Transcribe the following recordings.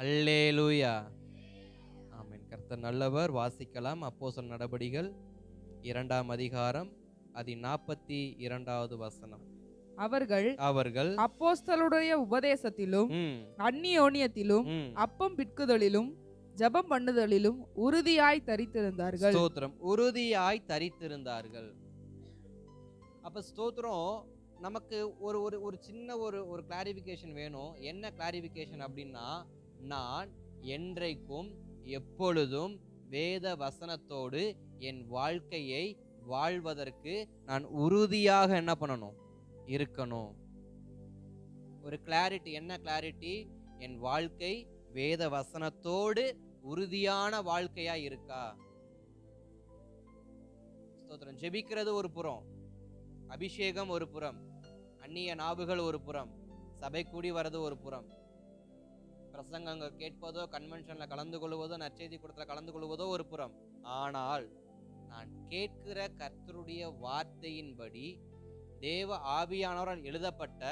அல்லேலூயா. ஆமென். கர்த்தர் நல்லவர். வாசிக்கலாம். அப்போஸ்தலர் நடபடிகள் 2ஆம் அதிகாரம் 42வது வசனம். அவர்கள் அப்போஸ்தலருடைய உபதேசத்திலும் அந்நியோன்யத்திலும் அப்பம் பிட்குதலிலும் ஜெபம் பண்ணுதலிலும் உறுதியாய் தரித்திருந்தார்கள். ஸ்தோத்திரம். உறுதியாய் தரித்திருந்தார்கள். அப்ப ஸ்தோத்திரம். நமக்கு ஒரு ஒரு ஒரு சின்ன ஒரு கிளாரிபிகேஷன் வேணும். என்ன கிளாரிபிகேஷன் அப்படின்னா, நான் என்றைக்கும் எப்பொழுதும் வேத வசனத்தோடு என் வாழ்க்கையை வாழ்வதற்கு நான் உறுதியாக என்ன பண்ணணும்? இருக்கணும். ஒரு கிளாரிட்டி. என்ன கிளாரிட்டி? என் வாழ்க்கை வேத வசனத்தோடு உறுதியான வாழ்க்கையா இருக்கா? ஸ்தோத்திரம். ஜெபிக்கிறது ஒரு புறம், அபிஷேகம் ஒரு புறம், அந்நிய நாவுகள் ஒரு புறம், சபை கூடி வர்றது ஒரு புறம், பிரசங்கங்கள் கேட்பதோ, கன்வென்ஷன்ல கலந்து கொள்வதோ, நற்செய்தி கூட்டத்துல கலந்து கொள்வதோ ஒரு புறம். ஆனால் நான் கேட்கிற கர்த்தருடைய வார்த்தையின்படி, தேவ ஆவியானவரால் எழுதப்பட்ட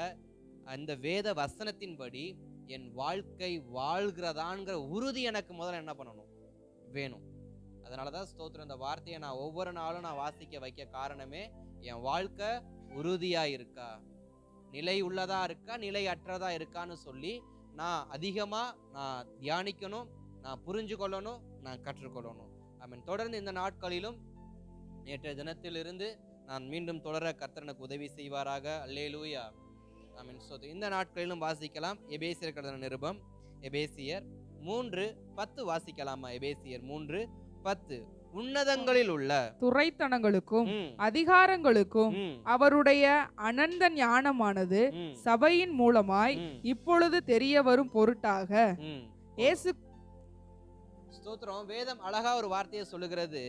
அந்த வேத வசனத்தின்படி என் வாழ்க்கை வாழ்கிறதான்ங்கிற உறுதி எனக்கு முதல்ல என்ன பண்ணணும்? வேணும். அதனாலதான் ஸ்தோத்திரம், இந்த வார்த்தையை நான் ஒவ்வொரு நாளும் நான் வாசிக்க வைக்க காரணமே, என் வாழ்க்கை உறுதியா இருக்கா, நிலை உள்ளதா இருக்கா, நிலை அற்றதா இருக்கான்னு சொல்லி நான் அதிகமா நான் தியானிக்கணும், நான் புரிஞ்சு கொள்ளணும், நான் கற்றுக்கொள்ளணும். ஆமென். தொடர்ந்து இந்த நாட்களிலும் நேற்றைய தினத்திலிருந்து நான் மீண்டும் தொடர கர்த்தர் எனக்கு உதவி செய்வாராக. அல்லேலூயா. ஆமென். இந்த நாட்களிலும் வாசிக்கலாம். எபேசியர் எழுதின நிருபம், எபேசியர் 3:10 வாசிக்கலாமா? எபேசியர் 3:10. உன்னதங்களில் உள்ள துரைத்தனங்களுக்கும் அதிகாரங்களுக்கும் அவருடைய அனந்த ஞானமானது சபையின் மூலமாய் இப்பொழுது தெரிய வரும் பொருட்டாக இயேசு. ஸ்தோத்திரம். வேதம் அழகா ஒரு வார்த்தையை சொல்லுகிறது.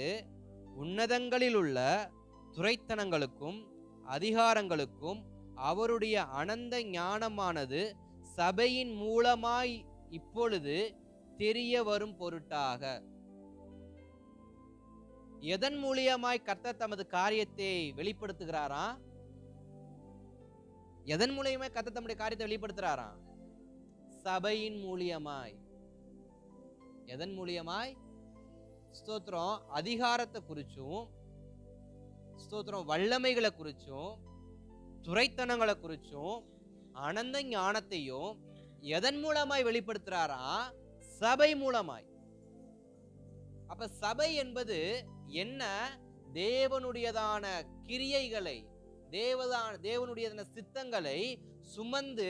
உன்னதங்களில் உள்ள துரைத்தனங்களுக்கும் அதிகாரங்களுக்கும் அவருடைய அனந்த ஞானமானது சபையின் மூலமாய் இப்பொழுது தெரிய வரும் பொருட்டாக. எதன் மூலியமாய் கர்த்தர் தமது காரியத்தை வெளிப்படுத்துகிறாராம்? எதன் மூலியமாய் கர்த்தர் தம்முடைய காரியத்தை வெளிப்படுத்துறாராம்? சபையின் மூலியமாய். எதன் மூலியமாய்? ஸ்தோத்திரம். அதிகாரத்தை குறிச்சும், ஸ்தோத்திரம், வல்லமைகளை குறிச்சும், துரைத்தனங்களை குறிச்சும், அனந்த ஞானத்தையும் எதன் மூலமாய் வெளிப்படுத்துறாராம்? சபை மூலமாய். அப்ப சபை என்பது என்ன? தேவனுடையதான கிரியைகளை, தேவனுடையதான சித்தங்களை சுமந்து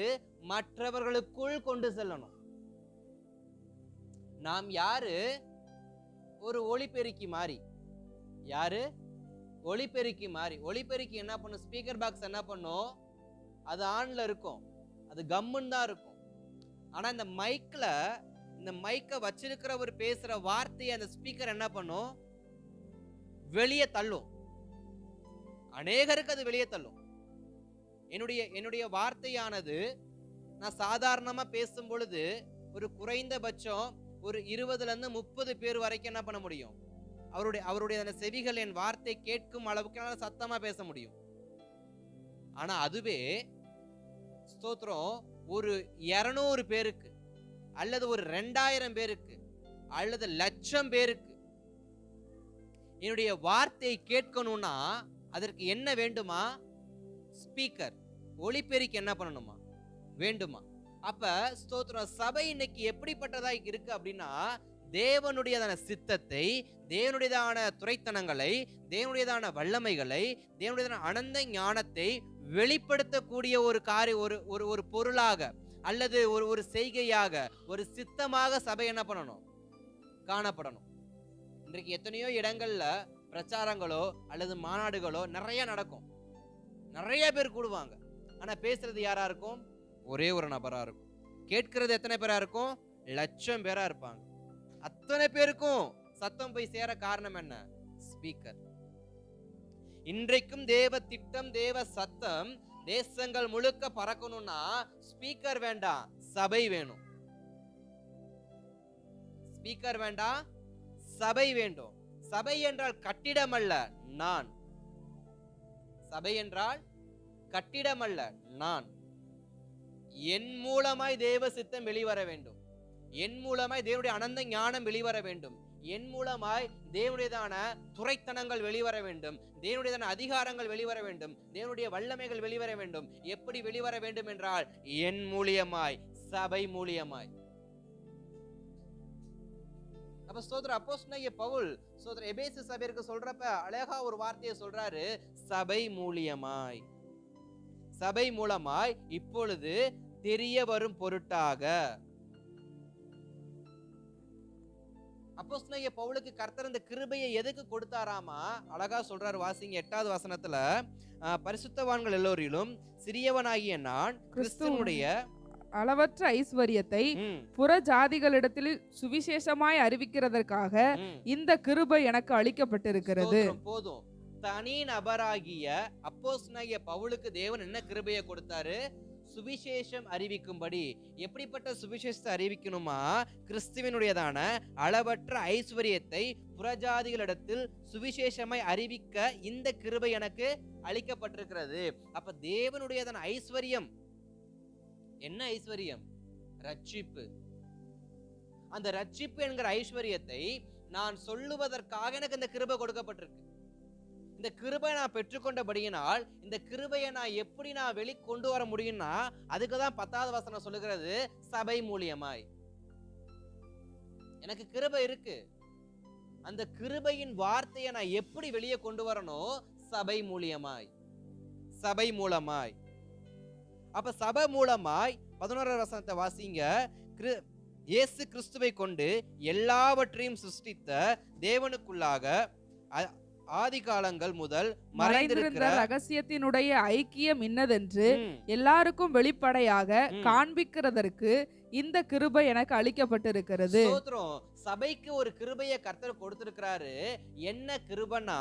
மற்றவர்களுக்குள் கொண்டு செல்லணும். நாம் யாரு? ஒரு ஒளிபெருக்கி மாதிரி. யாரு? ஒளிபெருக்கி மாதிரி. ஒளிபெருக்கி என்ன பண்ணும்? ஸ்பீக்கர் பாக்ஸ் என்ன பண்ணும்? அது ஆன்ல இருக்கும், அது கம்முன்னு தான் இருக்கும். ஆனா இந்த மைக்ல, இந்த மைக்கை வச்சிருக்கிறவர் பேசுற வார்த்தையை அந்த ஸ்பீக்கர் என்ன பண்ணும்? வெளியே தள்ளும். அநேகருக்கு அது வெளியே தள்ளும். என்னுடைய வார்த்தையானது நான் சாதாரணமா பேசும் பொழுது ஒரு குறைந்தபட்சம் ஒரு 20ல இருந்து 30 பேர் வரைக்கும் என்ன பண்ண முடியும்? அவருடைய அந்த செவிகள் என் வார்த்தை கேட்கும் அளவுக்கு என்னால சத்தமா பேச முடியும். ஆனா அதுவே ஸ்தோத்திரம் ஒரு 200 பேருக்கு அல்லது ஒரு 2000 பேருக்கு அல்லது 1,00,000 பேருக்கு என்னுடைய வார்த்தையை கேட்கணும்னா அதற்கு என்ன வேண்டுமா? ஸ்பீக்கர், ஒலிபெருக்கி என்ன பண்ணணுமா? வேண்டுமா? அப்ப ஸ்தோத்திரம், சபை இன்னைக்கு எப்படிப்பட்டதா இருக்கு அப்படின்னா, தேவனுடையதான சித்தத்தை, தேவனுடையதான துரைத்தனங்களை, தேவனுடையதான வல்லமைகளை, தேவனுடையதான அனந்த ஞானத்தை வெளிப்படுத்தக்கூடிய ஒரு ஒரு பொருளாக அல்லது ஒரு செய்கையாக, ஒரு சித்தமாக சபை என்ன பண்ணணும்? காணப்படணும். இன்றைக்கு எத்தனையோ இடங்கள்ல பிரச்சாரங்களோ அல்லது மாநாடுகளோ நிறைய நடக்கும், நிறைய பேர் கூடுவாங்க. ஆனா பேசுறது யாரா இருக்கும்? ஒரே ஒரு நபரா இருக்கும். கேட்கிறது எத்தனை பேரா இருக்கும்? 1,00,000 பேரா இருப்பாங்க. அத்தனை பேருக்கும் சத்தம் போய் சேர காரணம் என்ன? ஸ்பீக்கர். இன்றைக்கும் தேவ திட்டம், தேவ சத்தம் தேசங்கள் முழுக்க பறக்கணும்னா ஸ்பீக்கர் வேண்டாம், சபை வேணும். ஸ்பீக்கர் வேண்டாம், சபை வேண்டும். சபை என்றால் கட்டிடம் அல்ல, நான். சபை என்றால் கட்டிடம் அல்ல, நான். என் மூலமாய் தேவ சித்தம் வெளிவர வேண்டும். என் மூலமாய் தேவனுடைய அனந்த ஞானம் வெளிவர வேண்டும். என் மூலமாய் தேவனுடையதான துரைத்தனங்கள் வெளிவர வேண்டும். தேவனுடையதான அதிகாரங்கள் வெளிவர வேண்டும். தேவனுடைய வல்லமைகள் வெளிவர வேண்டும். எப்படி வெளிவர வேண்டும் என்றால் என் மூலியமாய், சபை மூலியமாய். அப்ப ஸ்தோத்திரம், அப்போஸ்தலனாகிய பவுல் ஸ்தோத்திரம் எபேசு சபைக்கு சொல்றப்ப அழகா ஒரு வார்த்தையை சொல்றாரு, சபை மூலியமாய். சபை மூலமாய் இப்பொழுது தெரிய வரும் பொருட்டாக. அப்போஸ்தலனாகிய பவுலுக்கு கர்த்தர் இந்த கிருபையை எதுக்கு கொடுத்தாராமா? அழகா சொல்றாரு, வாசிங்க 8வது வசனத்துல, பரிசுத்தவான்கள் எல்லோரிலும் சிறியவனாகிய நான் கிறிஸ்துவனுடைய அளவற்ற ஐஸ்வரியத்தை புற ஜாதிகளிடத்தில் சுவிசேஷமாய் அறிவிக்கிறதற்காக இந்த கிருபை எனக்கு அளிக்கப்பட்டிருக்கிறது. போதும். தனி நபராகிய அப்போஸ்தலனாகிய பவுலுக்கு தேவன் என்ன கிருபையை கொடுத்தாரு? சுவிசேஷம் அறிவிக்கும்படி. எப்படிப்பட்ட சுவிசேஷத்தை அறிவிக்கணுமா? கிறிஸ்துவினுடையதான அளவற்ற ஐஸ்வரியத்தை புறஜாதிகளிடத்தில் சுவிசேஷமாய் அறிவிக்க இந்த கிருபை எனக்கு அளிக்கப்பட்டிருக்கிறது. அப்ப தேவனுடையதான ஐஸ்வரியம் என்ன? ஐஸ்வரியம் ரட்சிப்பு. அந்த ரட்சிப்பு என்கிற ஐஸ்வரியத்தை நான் சொல்லுவதற்காக எனக்கு இந்த கிருபை கொடுக்கப்பட்டிருக்கு. இந்த கிருபை நான் பெற்றுக்கொண்டபடியினால் இந்த கிருபையை நான் எப்படி நான் வெளிக்கொண்டு வர முடியும்னா, அதுக்குதான் 10வது வசனம் சொல்லுகிறது, சபை மூலியமாய். எனக்கு கிருபை இருக்கு, அந்த கிருபையின் வார்த்தையை நான் எப்படி வெளியே கொண்டு வரணும்? சபை மூலியமாய், சபை மூலமாய். அப்ப சபை மூலமாய் 11வது வசனத்தை வாசிங்க. இயேசு கிறிஸ்துவை கொண்டு எல்லாவற்றையும் சிருஷ்டித்த தேவனுக்குள்ளாக ஆதி காலங்கள் முதல் மறைந்திருக்கிற ரகசியத்தினுடைய ஐக்கியம் இன்னதென்று எல்லாருக்கும் வெளிப்படையாக காண்பிக்கிறதற்கு இந்த கிருபை எனக்கு அளிக்கப்பட்டிருக்கிறது. சபைக்கு ஒரு கிருபையை கர்த்தர் கொடுத்திருக்கிறாரு. என்ன கிருபைனா,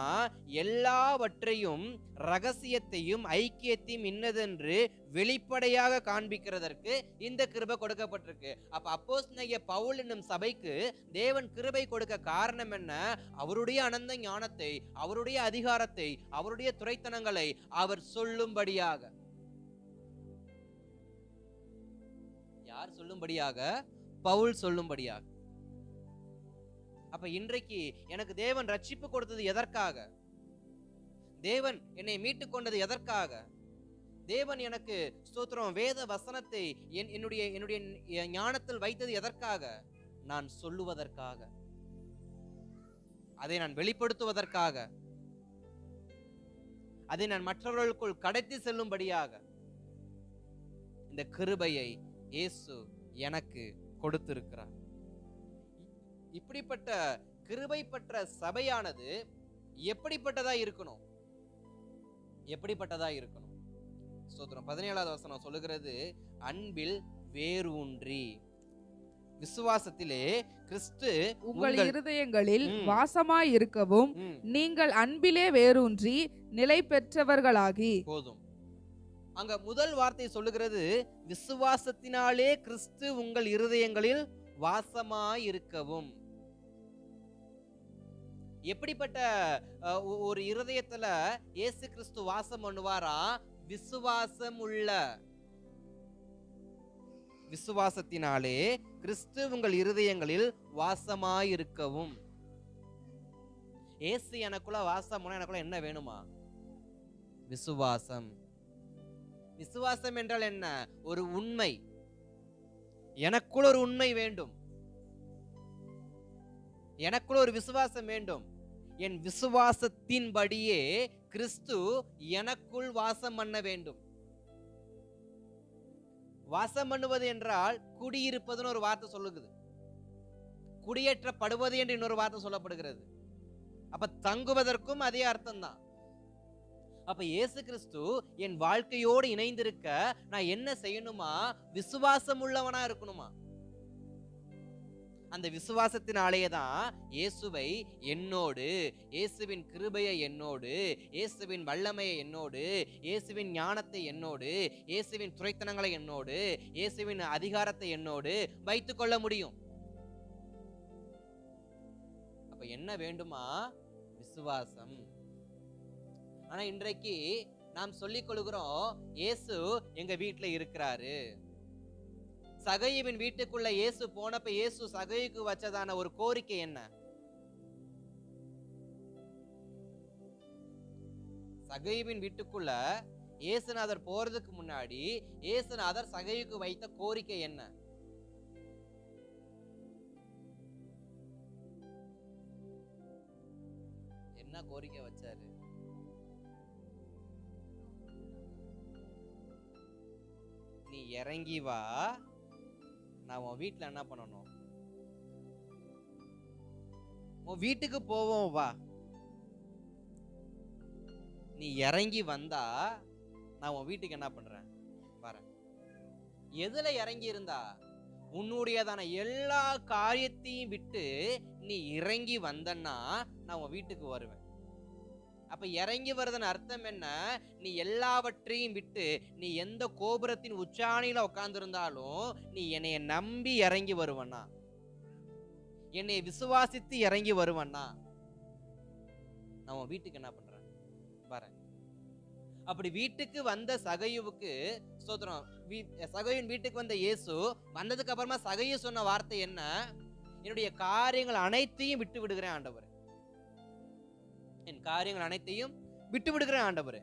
எல்லாவற்றையும் ரகசியத்தையும் ஐக்கியத்தையும் இன்னதென்று வெளிப்படையாக காண்பிக்கிறதற்கு இந்த கிருபை கொடுக்கப்பட்டிருக்கு. அப்ப அப்போஸ்தலனாகிய பவுல் என்னும் சபைக்கு தேவன் கிருபை கொடுக்க காரணம் என்ன? அவருடைய அனந்த ஞானத்தை, அவருடைய அதிகாரத்தை, அவருடைய துரைத்தனங்களை அவர் சொல்லும்படியாக. யார் சொல்லும்படியாக? பவுல் சொல்லும்படியாக. அப்ப இன்றைக்கு எனக்கு தேவன் ரட்சிப்பு கொடுத்தது எதற்காக? தேவன் என்னை மீட்டுக் கொண்டது எதற்காக? தேவன் எனக்கு ஸ்தோத்திரம் வேத வசனத்தை என்னுடைய ஞானத்தில் வைத்தது எதற்காக? நான் சொல்லுவதற்காக, அதை நான் வெளிப்படுத்துவதற்காக, அதை நான் மற்றவர்களுக்குள் கடத்தி செல்லும்படியாக இந்த கிருபையை இயேசு எனக்கு கொடுத்திருக்கிறார். இப்படிப்பட்ட கிருபை பெற்ற சபையானது எப்படிப்பட்டதா இருக்கணும்? எப்படிப்பட்டதா இருக்கணும்? ஸ்தோத்திரம். 17வது வசனம் சொல்லுகிறது, அன்பில் வேரூன்றி விசுவாசத்திலே கிறிஸ்து உங்கள் இருதயங்களில் வாசமாய் இருக்கவும் நீங்கள் அன்பிலே வேரூன்றி நிலை பெற்றவர்களாகி. போதும். அங்க முதல் வார்த்தை சொல்லுகிறது, விசுவாசத்தினாலே கிறிஸ்து உங்கள் இருதயங்களில் வாசமாய் இருக்கவும். எப்படிப்பட்ட ஒரு இருதயத்துல இயேசு கிறிஸ்து வாசம் பண்ணுவாரா? விசுவாசம் உள்ள. விசுவாசத்தினாலே கிறிஸ்து உங்கள் இருதயங்களில் வாசமாய் இருக்கவும். இயேசு எனக்குள்ள வாசம், எனக்குள்ள என்ன வேணுமா? விசுவாசம். விசுவாசம் என்றால் என்ன? ஒரு உண்மை. எனக்குள்ள ஒரு உண்மை வேண்டும், எனக்குள்ள ஒரு விசுவாசம் வேண்டும். என் விசுவாசத்தின்படியே கிறிஸ்து எனக்குள் வாசம் பண்ண வேண்டும். வாசம் பண்ணுவது என்றால் குடியிருப்பதுன்னு ஒரு வார்த்தை சொல்லுகிறது, குடியேற்றப்படுவது என்று இன்னொரு வார்த்தை சொல்லப்படுகிறது. அப்ப தங்குவதற்கும் அதே அர்த்தம் தான். அப்ப இயேசு கிறிஸ்து என் வாழ்க்கையோடு இணைந்திருக்க நான் என்ன செய்யணுமா? விசுவாசம் உள்ளவனா இருக்கணுமா? அந்த விசுவாசத்தினாலேதான் இயேசுவை என்னோடு, இயேசுவின் கிருபையை என்னோடு, இயேசுவின் வல்லமையை என்னோடு, இயேசுவின் ஞானத்தை என்னோடு, இயேசுவின் துரைத்தனங்களை என்னோடு, இயேசுவின் அதிகாரத்தை என்னோடு வைத்துக் கொள்ள முடியும். அப்ப என்ன வேண்டுமா? விசுவாசம். ஆனா இன்றைக்கு நாம் சொல்லிக் கொள்கிறோம், இயேசு எங்க வீட்டுல இருக்கிறாரு, சகையுவின் வீட்டுக்குள்ள இயேசு போனப்ப இயேசு சகையுக்கு வச்சதான ஒரு கோரிக்கை என்ன? சகையுவின் வீட்டுக்குள்ள இயேசுநாதர் போறதுக்கு முன்னாடி இயேசுநாதர் சகையுக்கு வைத்த கோரிக்கை என்ன? என்ன கோரிக்கை வச்சாரு? நீ இறங்கி வா, நான் உன் வீட்டுல என்ன பண்ணணும், உன் வீட்டுக்கு போவோம் வா. நீ இறங்கி வந்தா நான் உன் வீட்டுக்கு என்ன பண்றேன், வரேன். எதுல இறங்கி இருந்தா? உன்னுடையதான எல்லா காரியத்தையும் விட்டு நீ இறங்கி வந்தன்னா நான் உன் வீட்டுக்கு வருவேன். அப்ப இறங்கி வருதுன்னு அர்த்தம் என்ன? நீ எல்லாவற்றையும் விட்டு, நீ எந்த கோபுரத்தின் உச்சாணியில உட்கார்ந்து இருந்தாலும் நீ என்னைய நம்பி இறங்கி வருவனா, என்னை விசுவாசித்து இறங்கி வருவனா, நான் உன் வீட்டுக்கு என்ன பண்றேன், வரேன். அப்படி வீட்டுக்கு வந்த சகையுவுக்கு ஸ்தோத்திரம். சகையின் வீட்டுக்கு வந்த இயேசு வந்ததுக்கு அப்புறமா சகையு சொன்ன வார்த்தை என்ன? என்னுடைய காரியங்கள் அனைத்தையும் விட்டு விடுகிறேன் ஆண்டவரே, என் காரியங்கள் அனைத்தையும் விட்டு விடுகிறேன் ஆண்டவரே,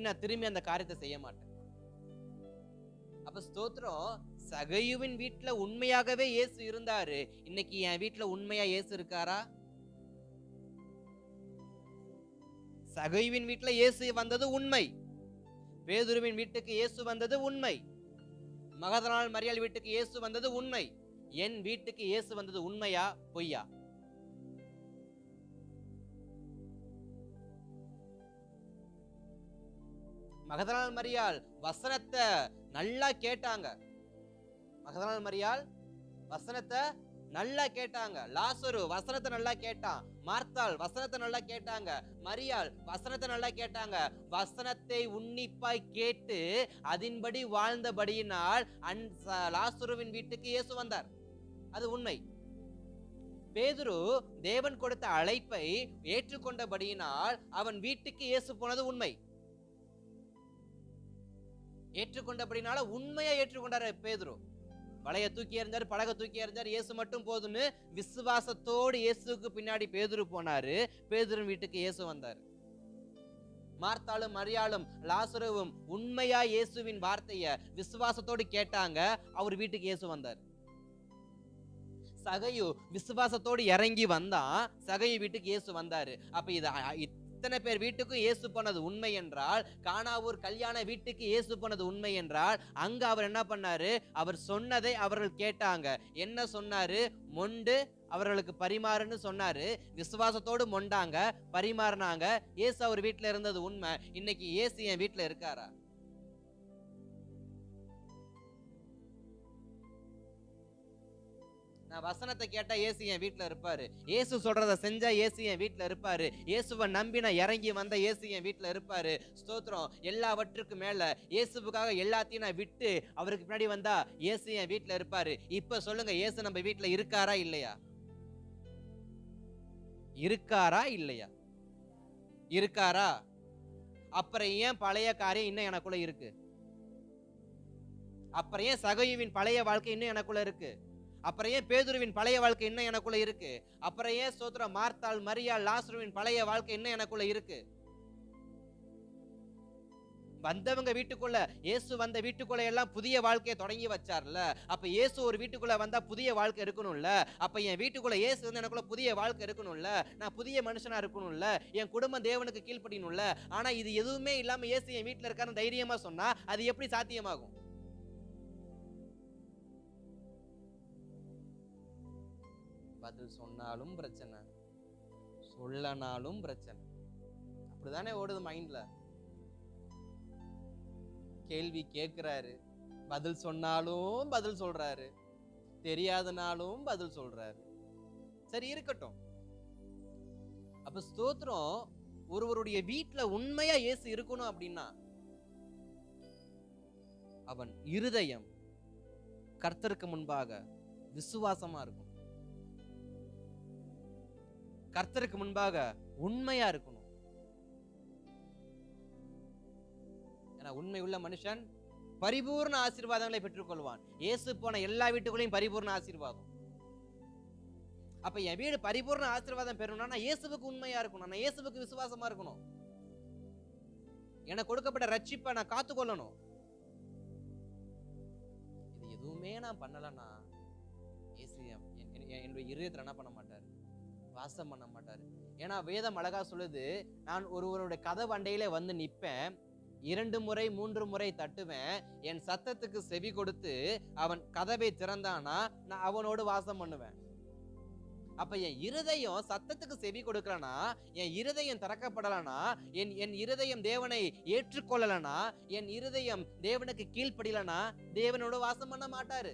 நான் திரும்பி அந்த காரியத்தை செய்ய மாட்டேன். அப்ப ஸ்தோத்திரம், சகையுவின் வீட்டுல உண்மையாகவே இயேசு இருந்தாரு. இன்னைக்கு என் வீட்டுல உண்மையா இயேசு இருக்காரா? சகையுவின் வீட்டுல இயேசு வந்தது உண்மை, பேதுருவின் வீட்டுக்கு இயேசு வந்தது உண்மை, மகதலேனாள் மரியாள் வீட்டுக்கு இயேசு வந்தது உண்மை. என் வீட்டுக்கு இயேசு வந்தது உண்மையா பொய்யா? மகதலேனாள் மரியாள் வசனத்தை நல்லா கேட்டாங்க. மகதலேனாள் மரியாள் வசனத்தை நல்லா கேட்டாங்க. லாசரு வசனத்தை நல்லா கேட்டான். மார்த்தாள் வசனத்தை நல்லா கேட்டாங்க. மரியாள் வசனத்தை நல்லா கேட்டாங்க. வசனத்தை உன்னிப்பாய் கேட்டு அதன்படி வாழ்ந்தபடியினால் லாசருவின் வீட்டுக்கு இயேசு வந்தார். அது உண்மை. பேதுரு தேவன் கொடுத்த அழைப்பை ஏற்றுக்கொண்டபடியினால் அவன் வீட்டுக்கு இயேசு போனது உண்மை. ஏற்றுக்கொண்டபடினால உண்மையா ஏற்றுக்கொண்டாரு பேதுரு. வலைய தூக்கி எறிஞ்சாரு, படகை தூக்கி எறிஞ்சாரு, இயேசு மட்டும் போதுன்னு விசுவாசத்தோடு இயேசுக்கு பின்னாடி பேதுரு போனாரு. பேதுருவின் வீட்டுக்கு இயேசு வந்தாரு. மார்த்தாளும் மரியாளும் லாசருவும் உண்மையா இயேசுவின் வார்த்தைய விசுவாசத்தோடு கேட்டாங்க. அவர் வீட்டுக்கு இயேசு வந்தார். சகையு விசுவாசத்தோடு இறங்கி வந்தான், சகையு வீட்டுக்கு இயேசு வந்தாரு. அப்ப இது இத்தனை பேர் வீட்டுக்கும் இயேசு போனது உண்மை என்றால், கானாவூர் கல்யாண வீட்டுக்கு இயேசு போனது உண்மை என்றால், அங்க அவர் என்ன பண்ணாரு? அவர் சொன்னதை அவர்கள் கேட்டாங்க. என்ன சொன்னாரு? மொண்டு அவர்களுக்கு பரிமாறுன்னு சொன்னாரு. விசுவாசத்தோடு மொண்டாங்க, பரிமாறினாங்க. இயேசு அவர் வீட்டுல இருந்தது உண்மை. இன்னைக்கு இயேசு என் வீட்டுல இருக்காரா? நான் வசனத்தை கேட்டா இயேசு என் வீட்டுல இருப்பாரு. இயேசு சொல்றத செஞ்சா இயேசு என் வீட்டுல இருப்பாரு. இயேசுவை நம்பி நான் இறங்கி வந்த இயேசு என் வீட்டுல இருப்பாரு. ஸ்தோத்திரம். எல்லாவற்றுக்கும் மேல இயேசுவுக்காக எல்லாத்தையும் நான் விட்டு அவருக்கு பின்னாடி வந்தா இயேசு என் வீட்டுல இருப்பாரு. இப்ப சொல்லுங்க, இயேசு நம்ம வீட்டுல இருக்காரா இல்லையா? இருக்காரா இல்லையா? இருக்காரா? அப்புறம் ஏன் பழைய காரியம் இன்னும் எனக்குள்ள இருக்கு? அப்புறம் ஏன் சகையுவின் பழைய வாழ்க்கை இன்னும் எனக்குள்ள இருக்கு? அப்புறம் ஏன் பேதுருவின் பழைய வாழ்க்கை இன்னும் எனக்குள்ள இருக்கு? அப்புறம் ஏன் ஸ்தோத்திரம் மார்த்தாள் மரியாள் லாசருவின் பழைய வாழ்க்கை இன்னும் எனக்குள்ள இருக்கு? வந்தவங்க வீட்டுக்குள்ள, இயேசு வந்த வீட்டுக்குள்ள எல்லாம் புதிய வாழ்க்கையை தொடங்கி வச்சார்ல. அப்ப இயேசு ஒரு வீட்டுக்குள்ள வந்தா புதிய வாழ்க்கை இருக்கணும்ல. அப்ப என் வீட்டுக்குள்ள இயேசு வந்து எனக்குள்ள புதிய வாழ்க்கை இருக்கணும்ல. நான் புதிய மனுஷனா இருக்கணும்ல. என் குடும்பம் தேவனுக்கு கீழ்ப்படியணும்ல. ஆனா இது எதுவுமே இல்லாம இயேசு என் வீட்டுல இருக்காருன்னு தைரியமா சொன்னா அது எப்படி சாத்தியமாகும்? பதில் சொன்னாலும் பிரச்சனை, சொல்லனாலும் பிரச்சனை. அப்படிதானே ஓடுது மைண்ட்ல. கேள்வி கேட்கிறாரு, பதில் சொன்னாலும் பதில் சொல்றாரு, தெரியாதனாலும் பதில் சொல்றாரு. சரி, இருக்கட்டும். அப்ப ஸ்தோத்திரம், ஒருவருடைய வீட்டுல உண்மையா இயேசு இருக்கணும் அப்படின்னா அவன் இருதயம் கர்த்தருக்கு முன்பாக விசுவாசமா இருக்கும். கர்த்தருக்கு முன்பாக உண்மையா இருக்கணும். ஏன்னா உண்மை உள்ள மனுஷன் பரிபூர்ண ஆசீர்வாதங்களை பெற்றுக்கொள்வான். இயேசு போன எல்லா வீட்டுக்குள்ளேயும் பரிபூர்ண ஆசீர்வாதம். அப்ப என் வீடு பரிபூர்ண ஆசீர்வாதம் பெறணும்னா நான் இயேசுவுக்கு உண்மையா இருக்கணும், நான் இயேசுவுக்கு விசுவாசமா இருக்கணும், எனக்கு கொடுக்கப்பட்ட ரட்சிப்பை நான் காத்துக்கொள்ளணும். இது எதுவுமே நான் பண்ணலன்னா இயேசு என்னுடைய இருதயத்துல என்ன பண்ண மாட்டாரு, வாசம் பண்ண மாட்டாரு. ஏன்னா வேதம் அழகா சொல்லுது, நான் ஒருவருடைய கதவு அண்டையில வந்து நிப்பேன், 2 முறை 3 முறை தட்டுவேன், என் சத்தத்துக்கு செவி கொடுத்து அவன் கதவை திறந்தானா நான் அவனோடு வாசம் பண்ணுவேன். அப்ப என் இருதயம் சத்தத்துக்கு செவி கொடுக்கலனா, என் இருதயம் திறக்கப்படலனா, என் இருதயம் தேவனை ஏற்றுக்கொள்ளலனா, என் இருதயம் தேவனுக்கு கீழ்ப்படியலனா தேவனோடு வாசம் பண்ண மாட்டாரு.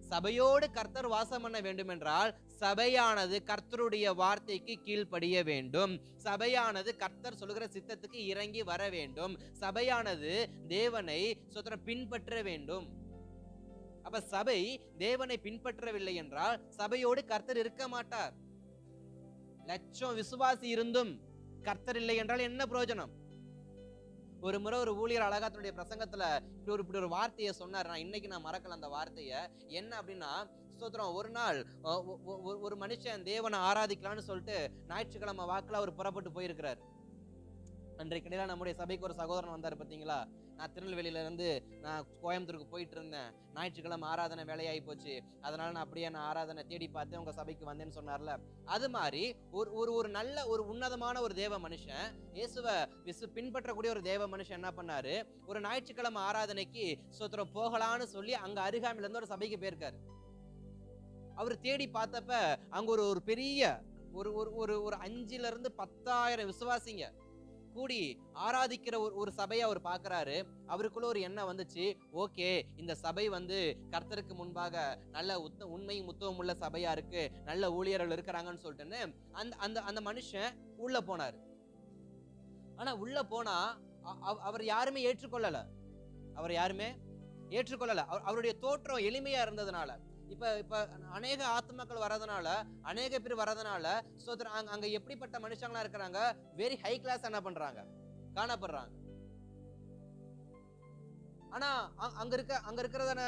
சபையோடு கர்த்தர் வாசம் பண்ண வேண்டும் என்றால் சபையானது கர்த்தருடைய வார்த்தைக்கு கீழ்ப்படிய வேண்டும். சபையானது கர்த்தர் சொல்லுகிற சித்தத்துக்கு இறங்கி வர வேண்டும். சபையானது தேவனை பின்பற்ற வேண்டும். அப்ப சபை தேவனை பின்பற்றவில்லை என்றால் சபையோடு கர்த்தர் இருக்க மாட்டார். லட்சம் விசுவாசி இருந்தும் கர்த்தர் இல்லை என்றால் என்ன பிரயோஜனம்? ஒரு முறை ஒரு ஊழியர் அழகா தன்னுடைய பிரசங்கத்துல இப்படி ஒரு வார்த்தையை சொன்னார். இன்னைக்கு நான் மறக்கல அந்த வார்த்தையை. என்ன அப்படின்னா, ஸ்தோத்திரம், ஒரு நாள் ஒரு மனுஷன் தேவனை ஆராதிக்கலாம்னு சொல்லிட்டு ஞாயிற்றுக்கிழமை வாக்குல அவர் புறப்பட்டு போயிருக்கிறார். அன்றைக்கு நம்முடைய சபைக்கு ஒரு சகோதரன் வந்தார் பாத்தீங்களா. நான் திருநெல்வேலியில இருந்து நான் கோயம்புத்தூருக்கு போயிட்டு இருந்தேன். ஞாயிற்றுக்கிழமை ஆராதனை வேலையாகி போச்சு, அதனால நான் அப்படியே நான் ஆராதனை தேடி பார்த்து உங்க சபைக்கு வந்தேன்னு சொன்னார்ல. அது மாதிரி ஒரு நல்ல ஒரு உன்னதமான ஒரு தேவ மனுஷன், இயேசுவை பின்பற்றக்கூடிய ஒரு தேவ மனுஷன் என்ன பண்ணாரு, ஒரு ஞாயிற்றுக்கிழமை ஆராதனைக்கு போகலான்னு சொல்லி அங்க அருகாமையில இருந்து ஒரு சபைக்கு போயிருக்காரு. அவர் தேடி பார்த்தப்ப அங்க ஒரு பெரிய ஒரு 5,000 இருந்து 10,000 விசுவாசிங்க கூடி ஆராதிக்கிற ஒரு சபையை அவர் பார்க்கிறாரு. அவருக்குள்ள ஒரு எண்ணம் வந்துச்சு, ஓகே, இந்த சபை கர்த்தருக்கு முன்பாக நல்ல உண்மையும் முத்துவம் உள்ள சபையா இருக்கு, நல்ல ஊழியர்கள் இருக்கிறாங்கன்னு சொல்லிட்டுன்னு அந்த மனுஷன் உள்ள போனாரு. ஆனா உள்ள போனா அவர் யாருமே ஏற்றுக்கொள்ளல. அவருடைய தோற்றம் எளிமையா இருந்ததுனால, இப்ப அநேக ஆத்மாக்கள் வரதுனால, அநேக பேர் வரதுனால அங்க எப்படிப்பட்ட மனுஷங்களா இருக்கிறாங்க, வெரி ஹை கிளாஸ் என்ன பண்றாங்க, காணப்படுறாங்க. ஆனா அங்க இருக்கிறதான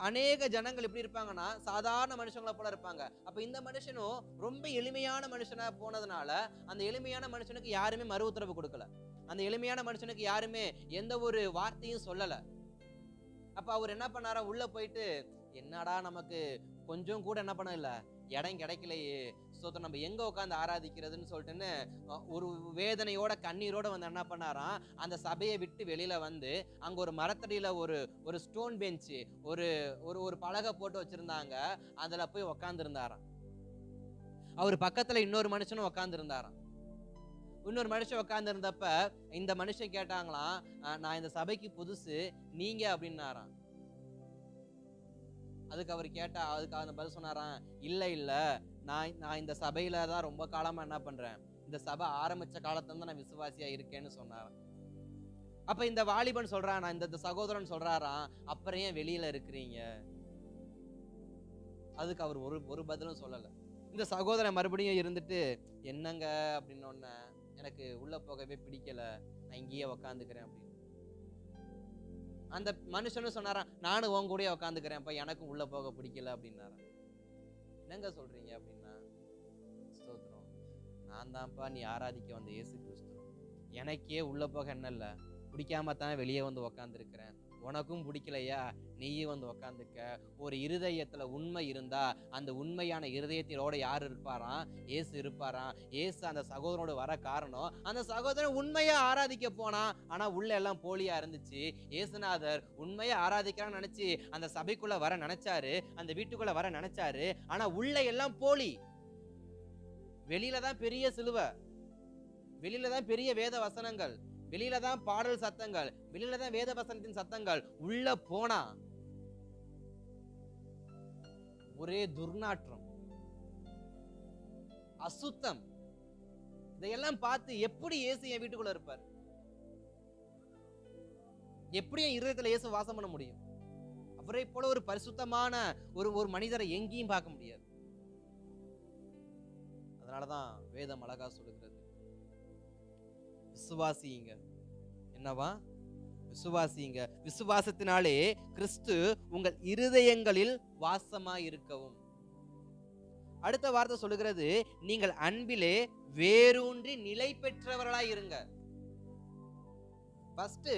அநேக ஜனங்கள் எப்படி இருப்பாங்கன்னா சாதாரண மனுஷங்களை போல இருப்பாங்க. அப்ப இந்த மனுஷனும் ரொம்ப எளிமையான மனுஷனா போனதுனால அந்த எளிமையான மனுஷனுக்கு யாருமே மறு உத்தரவு கொடுக்கல, அந்த எளிமையான மனுஷனுக்கு யாருமே எந்த ஒரு வார்த்தையும் சொல்லல. அப்ப அவர் என்ன பண்ணாரா, உள்ள போயிட்டு, என்னடா நமக்கு கொஞ்சம் கூட என்ன பண்ண இல்ல, இடம் கிடைக்கலையே, நம்ம எங்க உட்காந்து ஆராதிக்கிறதுன்னு சொல்லிட்டுன்னு ஒரு வேதனையோட கண்ணீரோட என்ன பண்ணாராம், அந்த சபையை விட்டு வெளியில அங்க ஒரு மரத்தடியில ஒரு ஸ்டோன் பெஞ்சு ஒரு பலகை போட்டு வச்சிருந்தாங்க, அதுல போய் உக்காந்து இருந்தாராம். அவர் பக்கத்துல இன்னொரு மனுஷனும் உக்காந்து இருந்தாராம். இன்னொரு மனுஷன் உட்கார்ந்து இருந்தப்ப இந்த மனுஷன் கேட்டாங்களாம், நான் இந்த சபைக்கு புதுசு, நீங்க அப்படின்னாராம். அதுக்கு அவர் கேட்டா, அதுக்கு அந்த பதில் சொன்னாராம், இல்ல நான் இந்த சபையில தான் ரொம்ப காலமா என்ன பண்றேன், இந்த சபை ஆரம்பிச்ச காலத்துல தான் நான் விசுவாசியா இருக்கேன்னு சொன்னாராம். அப்ப இந்த வாலிபன் சொல்றான், நான் இந்த சகோதரன் சொல்றாராம், அப்புறம் ஏன் வெளியில இருக்கிறீங்க? அதுக்கு அவர் ஒரு பதிலும் சொல்லல. இந்த சகோதரன் மறுபடியும் இருந்துட்டு, என்னங்க அப்படின்னு, எனக்கு உள்ள போகவே பிடிக்கல, நான் இங்கேயே உக்காந்துக்கிறேன் அப்படின்னு. அந்த மனுஷனும் சொன்னாராம், நானும் உன் கூடயே உக்காந்துக்கிறேன்ப்பா, எனக்கும் உள்ள போக பிடிக்கல அப்படின்னாராம். என்னங்க சொல்றீங்க அப்படின்னா, ஸ்தோத்திரம், நான் தான்ப்பா நீ ஆராதிக்க வந்த இயேசு கிறிஸ்து, எனக்கே உள்ள போக என்ன இல்ல, பிடிக்காம தான் வெளியே உக்காந்துருக்கிறேன், உனக்கும் பிடிக்கலையா, நீயும் உக்காந்துக்க. ஒரு இருதயத்துல உண்மை இருந்தா அந்த உண்மையான இருதயத்தோட யார் இருப்பாராம், இயேசு இருப்பாராம். இயேசு அந்த சகோதரனோட வர காரணம், அந்த சகோதரன் உண்மையா ஆராதிக்க போனா, ஆனா உள்ள எல்லாம் போலியா இருந்துச்சு. இயேசுநாதர் உண்மையா ஆராதிக்கிறான்னு நினைச்சு அந்த சபைக்குள்ள வர நினைச்சாரு, அந்த வீட்டுக்குள்ள வர நினைச்சாரு, ஆனா உள்ள எல்லாம் போலி. வெளியில தான் பெரிய சிலுவை, வெளியில தான் பெரிய வேத வசனங்கள், வெளியில தான் பாடல் சத்தங்கள், வெளியில தான் வேத வசனத்தின் சத்தங்கள், உள்ள போனா ஒரே துர்நாற்றம், அசுத்தம். இதையெல்லாம் பார்த்து எப்படி இயேசு என் வீட்டுக்குள்ள இருப்பார்? எப்படி என் இருதயத்துல இயேசு வாசம் பண்ண முடியும்? அவரை போல ஒரு பரிசுத்தமான ஒரு மனிதரை எங்கேயும் பார்க்க முடியாது. அதனாலதான் வேதம் அழகா சொல்லுகிறது, விசுவாசிங்க என்னவா, விசுவாசிங்க. விசுவாசத்தினாலே கிறிஸ்து உங்கள் இருதயங்களில் வாசமாய் இருக்கவும். அடுத்த வார்த்தை சொல்லுகிறது, நீங்கள் அன்பிலே வேரூன்றி நிலை பெற்றவர்களாய் இருங்க. ஃபர்ஸ்ட்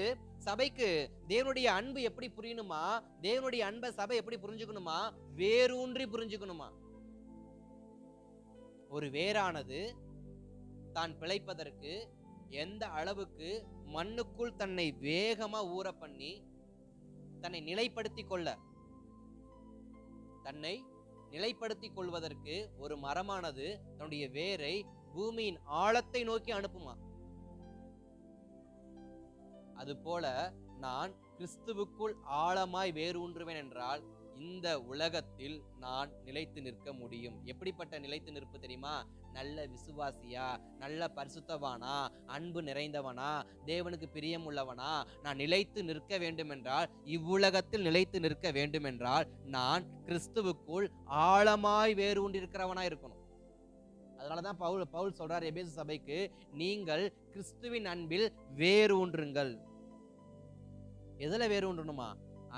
சபைக்கு தேவனுடைய அன்பு எப்படி புரியணுமா? தேவனுடைய அன்பை சபை எப்படி புரிஞ்சுக்கணுமா? வேரூன்றி புரிஞ்சுக்கணுமா? ஒரு வேரானது தான் பிழைப்பதற்கு எந்த அளவுக்கு மண்ணுக்குள் தன்னை வேகமா ஊற பண்ணி தன்னை நிலைப்படுத்திக் கொள்வதற்கு ஒரு மரமானது தன்னுடைய வேரை பூமியின் ஆழத்தை நோக்கி அனுப்புமா. அதுபோல நான் கிறிஸ்துவுக்குள் ஆழமாய் வேரூன்றுவேன் என்றால் இந்த உலகத்தில் நான் நிலைத்து நிற்க முடியும். எப்படிப்பட்ட நிலைத்து நிற்பு தெரியுமா? நல்ல விசுவாசியா, நல்ல பரிசுத்தவானா, அன்பு நிறைந்தவனா, தேவனுக்கு பிரியம் உள்ளவனா நான் நிலைத்து நிற்க வேண்டும் என்றால், இவ்வுலகத்தில் நிலைத்து நிற்க வேண்டும் என்றால் நான் கிறிஸ்துவுக்குள் ஆழமாய் வேரூன்றிருக்கிறவனா இருக்கணும். அதனாலதான் பவுல் சொல்றார் எபேசு சபைக்கு, நீங்கள் கிறிஸ்துவின் அன்பில் வேரூன்றுங்கள். எதுல வேரூன்றணுமா?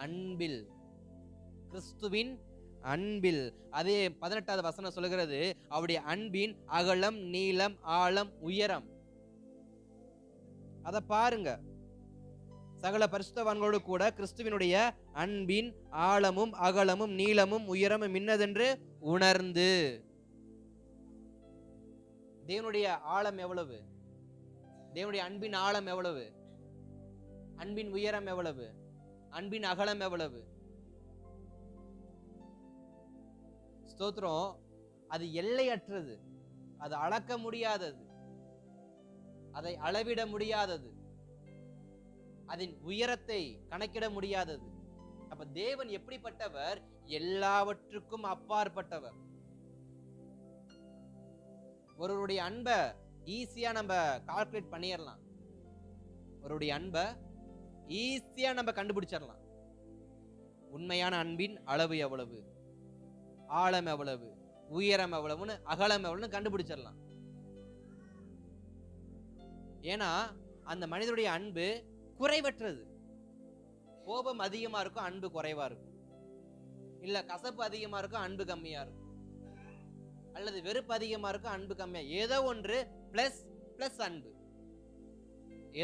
அன்பில், கிறிஸ்துவின் அன்பில். அதே 18வது வசனம் சொல்லுகிறது, அவருடைய அன்பின் அகலம், நீளம், ஆழம், உயரம். அத பாருங்க. சகல பரிசுத்தவான்களோடு கூட கிறிஸ்துவினுடைய அன்பின் ஆழமும் அகலமும் நீளமும் உயரமும் இன்னதென்று உணர்ந்து. தேவனுடைய ஆழம் எவ்வளவு? தேவனுடைய அன்பின் ஆழம் எவ்வளவு? அன்பின் உயரம் எவ்வளவு? அன்பின் அகலம் எவ்வளவு? ஸ்தோத்திரம். அது எல்லையற்றது, அது அளக்க முடியாதது, அதை அளவிட முடியாதது, அதன் உயரத்தை கணக்கிட முடியாதது. அப்ப தேவன் எப்படிப்பட்டவர்? எல்லாவற்றுக்கும் அப்பாற்பட்டவர். ஒருவருடைய அன்பை ஈஸியா நம்ம கால்குலேட் பண்ணிடலாம். ஒருவருடைய அன்பை ஈஸியா நம்ம கண்டுபிடிச்சிடலாம். உண்மையான அன்பின் அளவு எவ்வளவு, ஆழம் எவ்வளவு, உயரம் எவ்வளவுன்னு, அகலம் எவ்வளவுன்னு கண்டுபிடிச்சிடலாம். ஏன்னா அந்த மனிதனுடைய அன்பு குறைவற்றது. கோபம் அதிகமா இருக்கும், அன்பு குறைவா இருக்கும். இல்ல கசப்பு அதிகமா இருக்கும், அன்பு கம்மியா இருக்கும். அல்லது வெறுப்பு அதிகமா இருக்கும், அன்பு கம்மியா. ஏதோ ஒன்று பிளஸ் பிளஸ் அன்பு.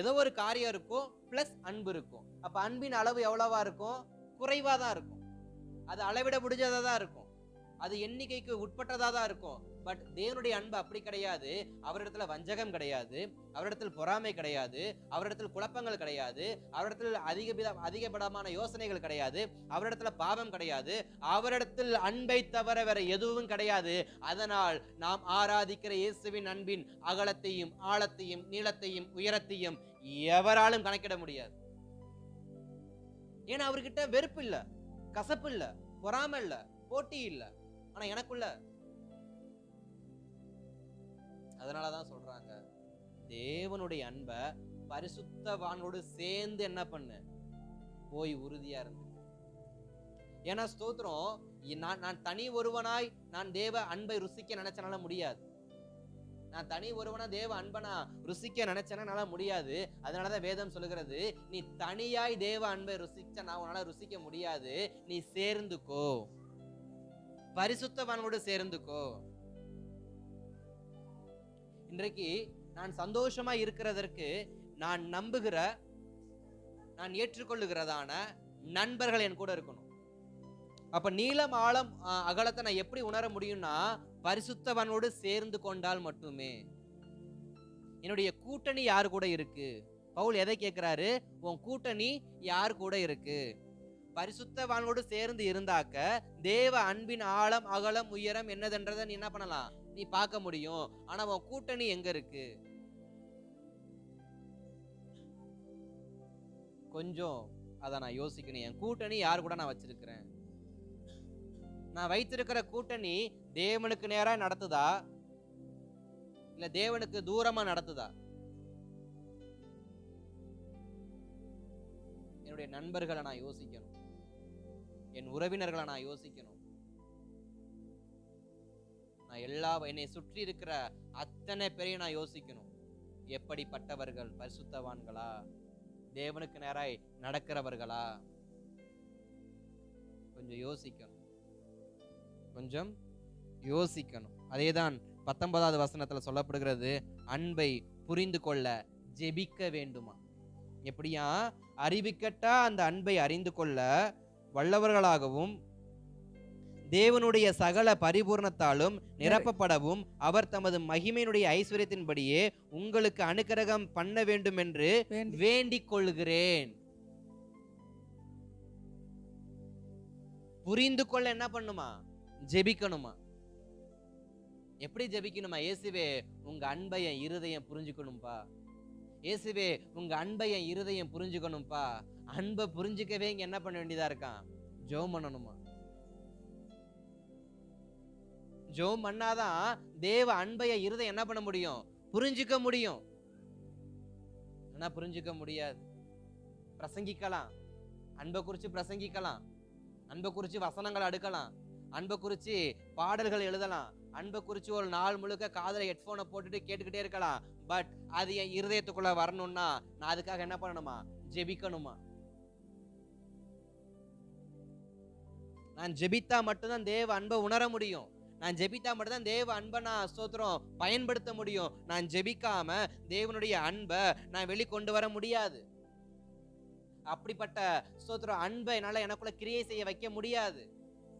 ஏதோ ஒரு காரியம் இருக்கும், பிளஸ் அன்பு இருக்கும். அப்ப அன்பின் அளவு எவ்வளவா இருக்கும்? குறைவா தான் இருக்கும். அது அளவிட முடிஞ்சதா தான் இருக்கும். அது எண்ணிக்கைக்கு உட்பட்டதா தான் இருக்கும். பட் தேவனுடைய அன்பு அப்படி கிடையாது. அவரிடத்துல வஞ்சகம் கிடையாது, அவரிடத்தில் பொறாமை கிடையாது, அவரிடத்தில் குழப்பங்கள் கிடையாது, அவரிடத்தில் அதிகப்படமான யோசனைகள் கிடையாது, அவரிடத்துல பாவம் கிடையாது, அவரிடத்தில் அன்பை தவிர வேற எதுவும் கிடையாது. அதனால் நாம் ஆராதிக்கிற இயேசுவின் அன்பின் அகலத்தையும் ஆழத்தையும் நீளத்தையும் உயரத்தையும் எவராலும் கணக்கிட முடியாது. ஏன்னா அவர்கிட்ட வெறுப்பு இல்ல, கசப்பு இல்ல, பொறாமை இல்ல, போட்டி இல்ல. ஆனா எனக்குள்ள. அதனாலதான் சொல்றாங்க, தேவனுடைய அன்பை பரிசுத்தவானோடு சேர்ந்து என்ன பண்ணு, போய் உறுதியா இருந்து. ஏன்னா ஸ்தோத்திரம், நான் தனி ஒருவனாய் நான் தேவ அன்பை ருசிக்க நினைச்சனால முடியாது. நான் தனி ஒருவனா தேவ அன்பை நான் ருசிக்க நினைச்சனால முடியாது. அதனாலதான் வேதம் சொல்லுகிறது, நீ தனியாய் தேவ அன்பை ருசிச்ச நான் உன்னால ருசிக்க முடியாது. நீ சேர்ந்துக்கோ, பரிசுத்தவானோடு சேர்ந்துக்கோ. இன்றைக்கு நான் சந்தோஷமா இருக்கிறதற்கு நான் நம்புகிற, நான் ஏற்றுக்கொள்ளுகிறதான நண்பர்கள் என் கூட இருக்கணும். அப்ப நீளம் ஆழம் அகலத்தை நான் எப்படி உணர முடியும்னா, பரிசுத்தவனோடு சேர்ந்து கொண்டால் மட்டுமே. என்னுடைய கூட்டணி யாரு கூட இருக்கு? பவுல் எதை கேட்கிறாரு? உன் கூட்டணி யார் கூட இருக்கு? பரிசுத்தவானோடு சேர்ந்து இருந்தாக்க தேவ அன்பின் ஆழம் அகலம் உயரம் என்னதென்றதை நீ என்ன பண்ணலாம், நீ பார்க்க முடியும். ஆனா உன் கூட்டணி எங்க இருக்கு? கொஞ்சம் அத நான் யோசிக்கணும். என் கூட்டணி யார் கூட நான் வச்சிருக்கிறேன்? நான் வைத்திருக்கிற கூட்டணி தேவனுக்கு நேரா நடத்துதா, இல்ல தேவனுக்கு தூரமா நடத்துதா? என்னுடைய நண்பர்களை நான் யோசிக்கணும், என் உறவினர்களை நான் யோசிக்கணும். நான் என்னை சுற்றி இருக்கிற அத்தனை பேரையும் நான் யோசிக்கணும். எப்படிப்பட்டவர்கள்? பரிசுத்தவான்களா, தேவனுக்கு நேராய் நடக்கிறவர்களா? கொஞ்சம் யோசிக்கணும். அதேதான் 19வது வசனத்துல சொல்லப்படுகிறது, அன்பை புரிந்து கொள்ள ஜெபிக்க வேண்டுமா. எப்படியா? அறிவிக்கட்டா அந்த அன்பை அறிந்து கொள்ள வல்லவர்களாகவும் தேவனுடைய சகல பரிபூர்ணத்தாலும் நிரப்பப்படவும் அவர் தமது மகிமையினுடைய ஐஸ்வர்யத்தின்படியே உங்களுக்கு அனுக்கிரகம் பண்ண வேண்டும் என்று வேண்டிக் கொள்கிறேன். புரிந்து கொள்ள என்ன பண்ணுமா? ஜெபிக்கணுமா. எப்படி ஜெபிக்கணுமா? இயேசுவே உங்க அன்பை என் இருதயம் புரிஞ்சுக்கணும்பா. இயேசுவே உங்க அன்பை என் இருதயம் புரிஞ்சுக்கணும்பா. அன்பை புரிஞ்சுக்கவே இங்க என்ன பண்ண வேண்டியதா இருக்கான்? ஜெபம் பண்ணணுமா. ஜெபம் பண்ணாதான் தேவ அன்பைய இருதயம் என்ன பண்ண முடியும்? புரிஞ்சுக்க முடியும். ஆனா புரிஞ்சுக்க முடியாது. பிரசங்கிக்கலாம், அன்பை குறிச்சு பிரசங்கிக்கலாம், அன்பை குறிச்சு வசனங்கள் அடுக்கலாம், அன்பை குறிச்சு பாடல்கள் எழுதலாம், அன்பை குறிச்சு ஒரு நாள் முழுக்க காதல ஹெட்போனை போட்டுட்டு கேட்டுக்கிட்டே இருக்கலாம். பட் அது என் இருதயத்துக்குள்ள வரணும்னா நான் அதுக்காக என்ன பண்ணணுமா? ஜெபிக்கணுமா. நான் ஜெபித்தா மட்டும்தான் தேவ அன்பை உணர முடியும். நான் ஜெபித்தா மட்டும்தான் தேவ அன்பை நான் ஸ்தோத்திரம் பயன்படுத்த முடியும். நான் ஜெபிக்காம தேவனுடைய அன்பை நான் வெளிக்கொண்டு வர முடியாது. அப்படிப்பட்ட ஸ்தோத்திரம் அன்பை என்னால எனக்குள்ள கிரியை செய்ய வைக்க முடியாது.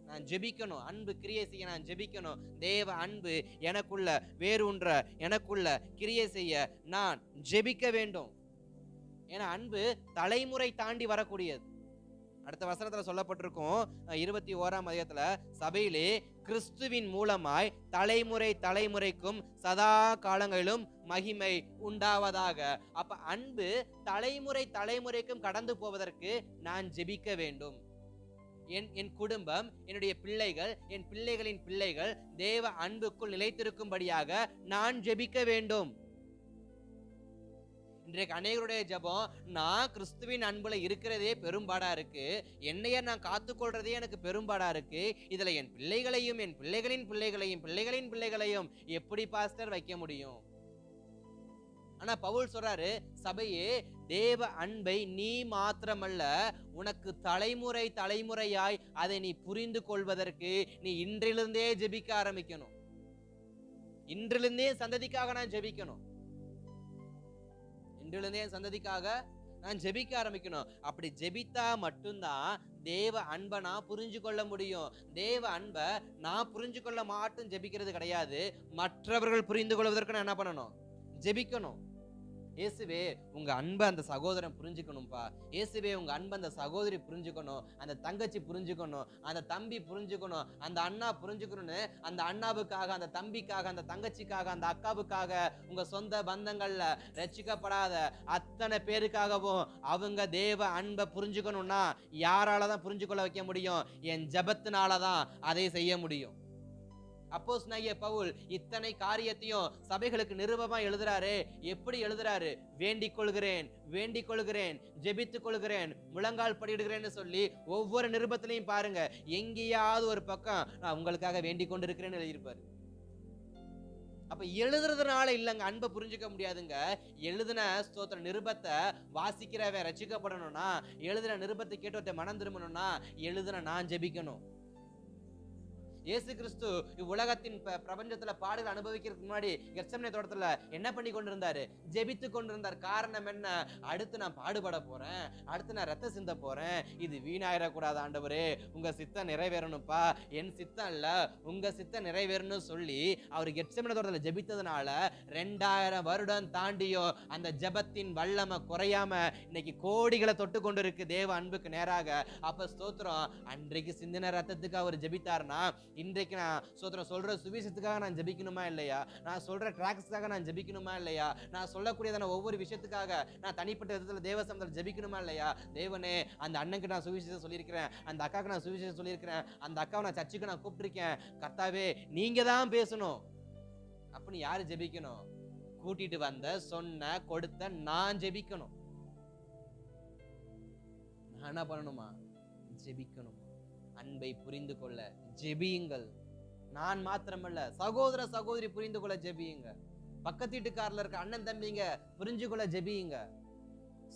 நான் ஜெபிக்கணும். அன்பு கிரியை செய்ய நான் ஜெபிக்கணும். தேவ அன்பு எனக்குள்ள வேரூன்ற எனக்குள்ள கிரியை செய்ய நான் ஜெபிக்க வேண்டும். ஏன்னா அன்பு தலைமுறை தாண்டி வரக்கூடியது. அடுத்த வசனத்துல சொல்லப்பட்டிருக்கும் 21ஆம் அதிகாரத்துல, சபையிலே கிறிஸ்துவின் மூலமாய் தலைமுறை தலைமுறைக்கும் சதா காலங்களிலும் மகிமை உண்டாவதாக. அப்ப அன்பு தலைமுறை தலைமுறைக்கும் கடந்து போவதற்கு நான் ஜெபிக்க வேண்டும். என் குடும்பம், என்னுடைய பிள்ளைகள், என் பிள்ளைகளின் பிள்ளைகள் தேவ அன்புக்குள் நிலைத்திருக்கும்படியாக நான் ஜெபிக்க வேண்டும். இன்றைக்கு அநேகருடைய ஜெபம், நான் கிறிஸ்துவின் அன்புல இருக்கிறதே பெரும்பாடா இருக்கு, என்னைய நான் காத்துக்கொள்றதே எனக்கு பெரும்பாடா இருக்கு, இதுல என் பிள்ளைகளையும் என் பிள்ளைகளின் பிள்ளைகளையும் பிள்ளைகளின் பிள்ளைகளையும் எப்படி பாஸ்டர் வைக்க முடியும்? ஆனா பவுல் சொல்றாரு, சபையே தேவ அன்பை நீ மாத்திரமல்ல, உனக்கு தலைமுறை தலைமுறையாய் அதை நீ புரிந்து கொள்வதற்கு நீ இன்றிலிருந்தே ஜெபிக்க ஆரம்பிக்கணும். இன்றிலிருந்தே சந்ததிக்காக நான் ஜெபிக்கணும். இன்றிலிருந்தே சந்ததிக்காக நான் ஜெபிக்க ஆரம்பிக்கணும். அப்படி ஜெபித்தா மட்டும்தான் தேவ அன்பை நான் புரிஞ்சு கொள்ள முடியும். தேவ அன்பை நான் புரிஞ்சு கொள்ள மாட்டும் ஜெபிக்கிறது கிடையாது, மற்றவர்கள் புரிந்து கொள்வதற்கு நான் என்ன பண்ணணும்? ஜெபிக்கணும். இயேசுவே உங்க அன்பை அந்த சகோதரன் புரிஞ்சுக்கணும்பா. இயேசுவே உங்க அன்பை அந்த சகோதரி புரிஞ்சுக்கணும், அந்த தங்கச்சி புரிஞ்சுக்கணும், அந்த தம்பி புரிஞ்சுக்கணும், அந்த அண்ணா புரிஞ்சுக்கணும்னு அந்த அண்ணாவுக்காக, அந்த தம்பிக்காக, அந்த தங்கச்சிக்காக, அந்த அக்காவுக்காக, உங்க சொந்த பந்தங்கள்ல ரட்சிக்கப்படாத அத்தனை பேருக்காகவும் அவங்க தேவ அன்பை புரிஞ்சுக்கணும்னா யாராலதான் புரிஞ்சுக்கொள்ள வைக்க முடியும்? என் ஜெபத்தினாலதான் அதை செய்ய முடியும். அப்போஸ்தலனாகிய பவுல் இத்தனை காரியத்தையும் சபைகளுக்கு நிருபமா எழுதுறாரு. எப்படி எழுதுறாரு? வேண்டிக் கொள்கிறேன், வேண்டிக் கொள்கிறேன், ஜெபித்துக் கொள்கிறேன், முழங்கால் படியிடுகிறேன்னு சொல்லி ஒவ்வொரு நிருபத்திலையும் பாருங்க, எங்கேயாவது ஒரு பக்கம் நான் உங்களுக்காக வேண்டிக் கொண்டிருக்கிறேன்னு எழுதியிருப்பாரு. அப்ப எழுதுறதுனால இல்லைங்க அன்பை புரிஞ்சுக்க முடியாதுங்க. எழுதின ஸ்தோத்திர நிருபத்தை வாசிக்கிறவன் ரட்சிக்கப்படணும்னா, எழுதின நிருபத்தை கேட்டு ஒருத்தன் மனம் திரும்பணும்னா, எழுதின நான் ஜெபிக்கணும். இயேசு கிறிஸ்து உலகத்தின் பிரபஞ்சத்துல பாடுகள் அனுபவிக்கிறதுக்கு முன்னாடி கெத்செமனே தோட்டத்துல என்ன பண்ணி கொண்டிருந்தாரு? ஜெபித்து கொண்டிருந்தார். காரணம் என்ன? அடுத்து நான் பாடுபட போறேன், அடுத்து நான் ரத்த சிந்த போறேன், இது வீணாயிடக்கூடாது ஆண்டவரே, உங்க சித்தம் நிறைவேறணும்ப்பா, என் சித்தம் இல்ல உங்க சித்தம் நிறைவேறணும் சொல்லி அவர் கெத்செமனே தோட்டத்துல ஜெபித்ததுனால 2000 வருடம் தாண்டியும் அந்த ஜெபத்தின் வல்லமை குறையாம இன்னைக்கு கோடிகளை தொட்டு கொண்டு இருக்கு தேவ அன்புக்கு நேராக. அப்ப ஸ்தோத்திரம், அன்றைக்கு சிந்தின ரத்தத்துக்கு அவர் ஜெபித்தார்னா இன்றைக்கு நான் ஸ்தோத்திரம் சொல்ற சுவிசேஷத்துக்காக நான் ஜெபிக்கணுமா இல்லையா? நான் சொல்ற ட்ராக்ஸ்க்காக நான் ஜெபிக்கணுமா இல்லையா? நான் சொல்லக்கூடியதான ஒவ்வொரு விஷயத்துக்காக நான் தனிப்பட்ட விதத்துல தேவ சமூகத்துல ஜெபிக்கணுமா இல்லையா? தேவனே, அந்த அண்ணனுக்கு நான் சுவிசேஷம் சொல்லியிருக்கிறேன், அந்த அக்காவுக்கு நான் சுவிசேஷம் சொல்லியிருக்கிறேன், அந்த அக்காவை நான் சர்ச்சுக்கு நான் கூப்பிட்டிருக்கேன், கர்த்தாவே நீங்க தான் பேசணும் அப்படின்னு யாரு ஜெபிக்கணும்? கூட்டிட்டு வந்த சொன்ன கொடுத்த நான் ஜெபிக்கணும். நான் என்ன பண்ணணுமா? ஜெபிக்கணும். அன்பை புரிந்து கொள்ள ஜெபியுங்கள். நான் மாத்திரமல்ல, சகோதர சகோதரி புரிந்து கொள்ள ஜெபியுங்க. பக்கத்து வீட்டுக்காரில் இருக்க அண்ணன் தம்பிங்க புரிஞ்சு கொள்ள ஜெபியுங்க.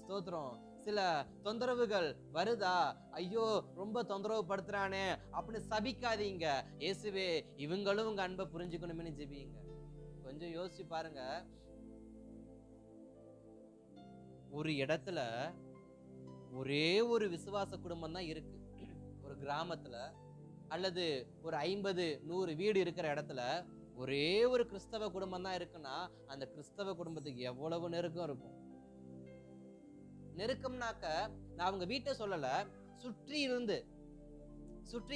ஸ்தோத்திரம். சில தொந்தரவுகள் வருதா, ஐயோ ரொம்ப தொந்தரவு படுத்துறானே அப்படின்னு சபிக்காதீங்க. இயேசுவே இவங்களும் உங்க அன்பை புரிஞ்சுக்கணும்னு ஜெபிங்க. கொஞ்சம் யோசிச்சு பாருங்க. ஒரு இடத்துல ஒரே ஒரு விசுவாச குடும்பம் தான் இருக்கு. ஒரு கிராமத்துல அல்லது ஒரு 50-100 வீடு இருக்கிற இடத்துல ஒரே ஒரு கிறிஸ்தவ குடும்பம் தான் இருக்குன்னா அந்த கிறிஸ்தவ குடும்பத்துக்கு எவ்வளவு நெருக்கம் இருக்கும். நெருக்கம்னாக்க நான் அவங்க வீட்டை சொல்லல, சுற்றி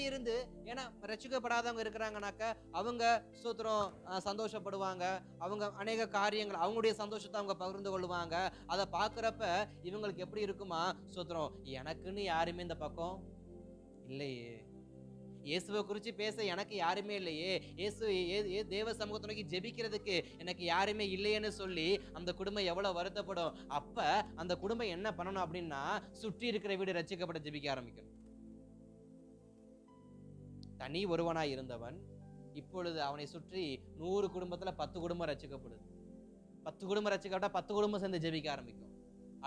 இருந்து ஏன்னா ரட்சிக்கப்படாதவங்க இருக்கிறாங்கனாக்க அவங்க ஸ்தோத்திரம் சந்தோஷப்படுவாங்க. அவங்க அநேக காரியங்கள் அவங்களுடைய சந்தோஷத்தை அவங்க பகிர்ந்து கொள்வாங்க. அதை பார்க்குறப்ப இவங்களுக்கு எப்படி இருக்குமா, ஸ்தோத்திரம் எனக்குன்னு யாருமே இந்த பக்கம் இல்லையே, இயேசுவை குறித்து பேச எனக்கு யாருமே இல்லையே, தேவ சமூகத்தை நோக்கி ஜெபிக்கிறதுக்கு எனக்கு யாருமே இல்லையேன்னு சொல்லி அந்த குடும்பம் எவ்வளவு வருத்தப்படும். அப்ப அந்த குடும்பம் என்ன பண்ணணும் அப்படின்னா, சுற்றி இருக்கிற வீடு ரட்சிக்கப்பட ஜெபிக்க ஆரம்பிக்கணும். தனி ஒருவனாய் இருந்தவன் இப்பொழுது அவனை சுற்றி 100 குடும்பத்துல 10 குடும்பம் ரட்சிக்கப்படுது. 10 குடும்பம் ரட்சிக்கப்பட்டா 10 குடும்பம் சேர்ந்து ஜெபிக்க ஆரம்பிக்கும்.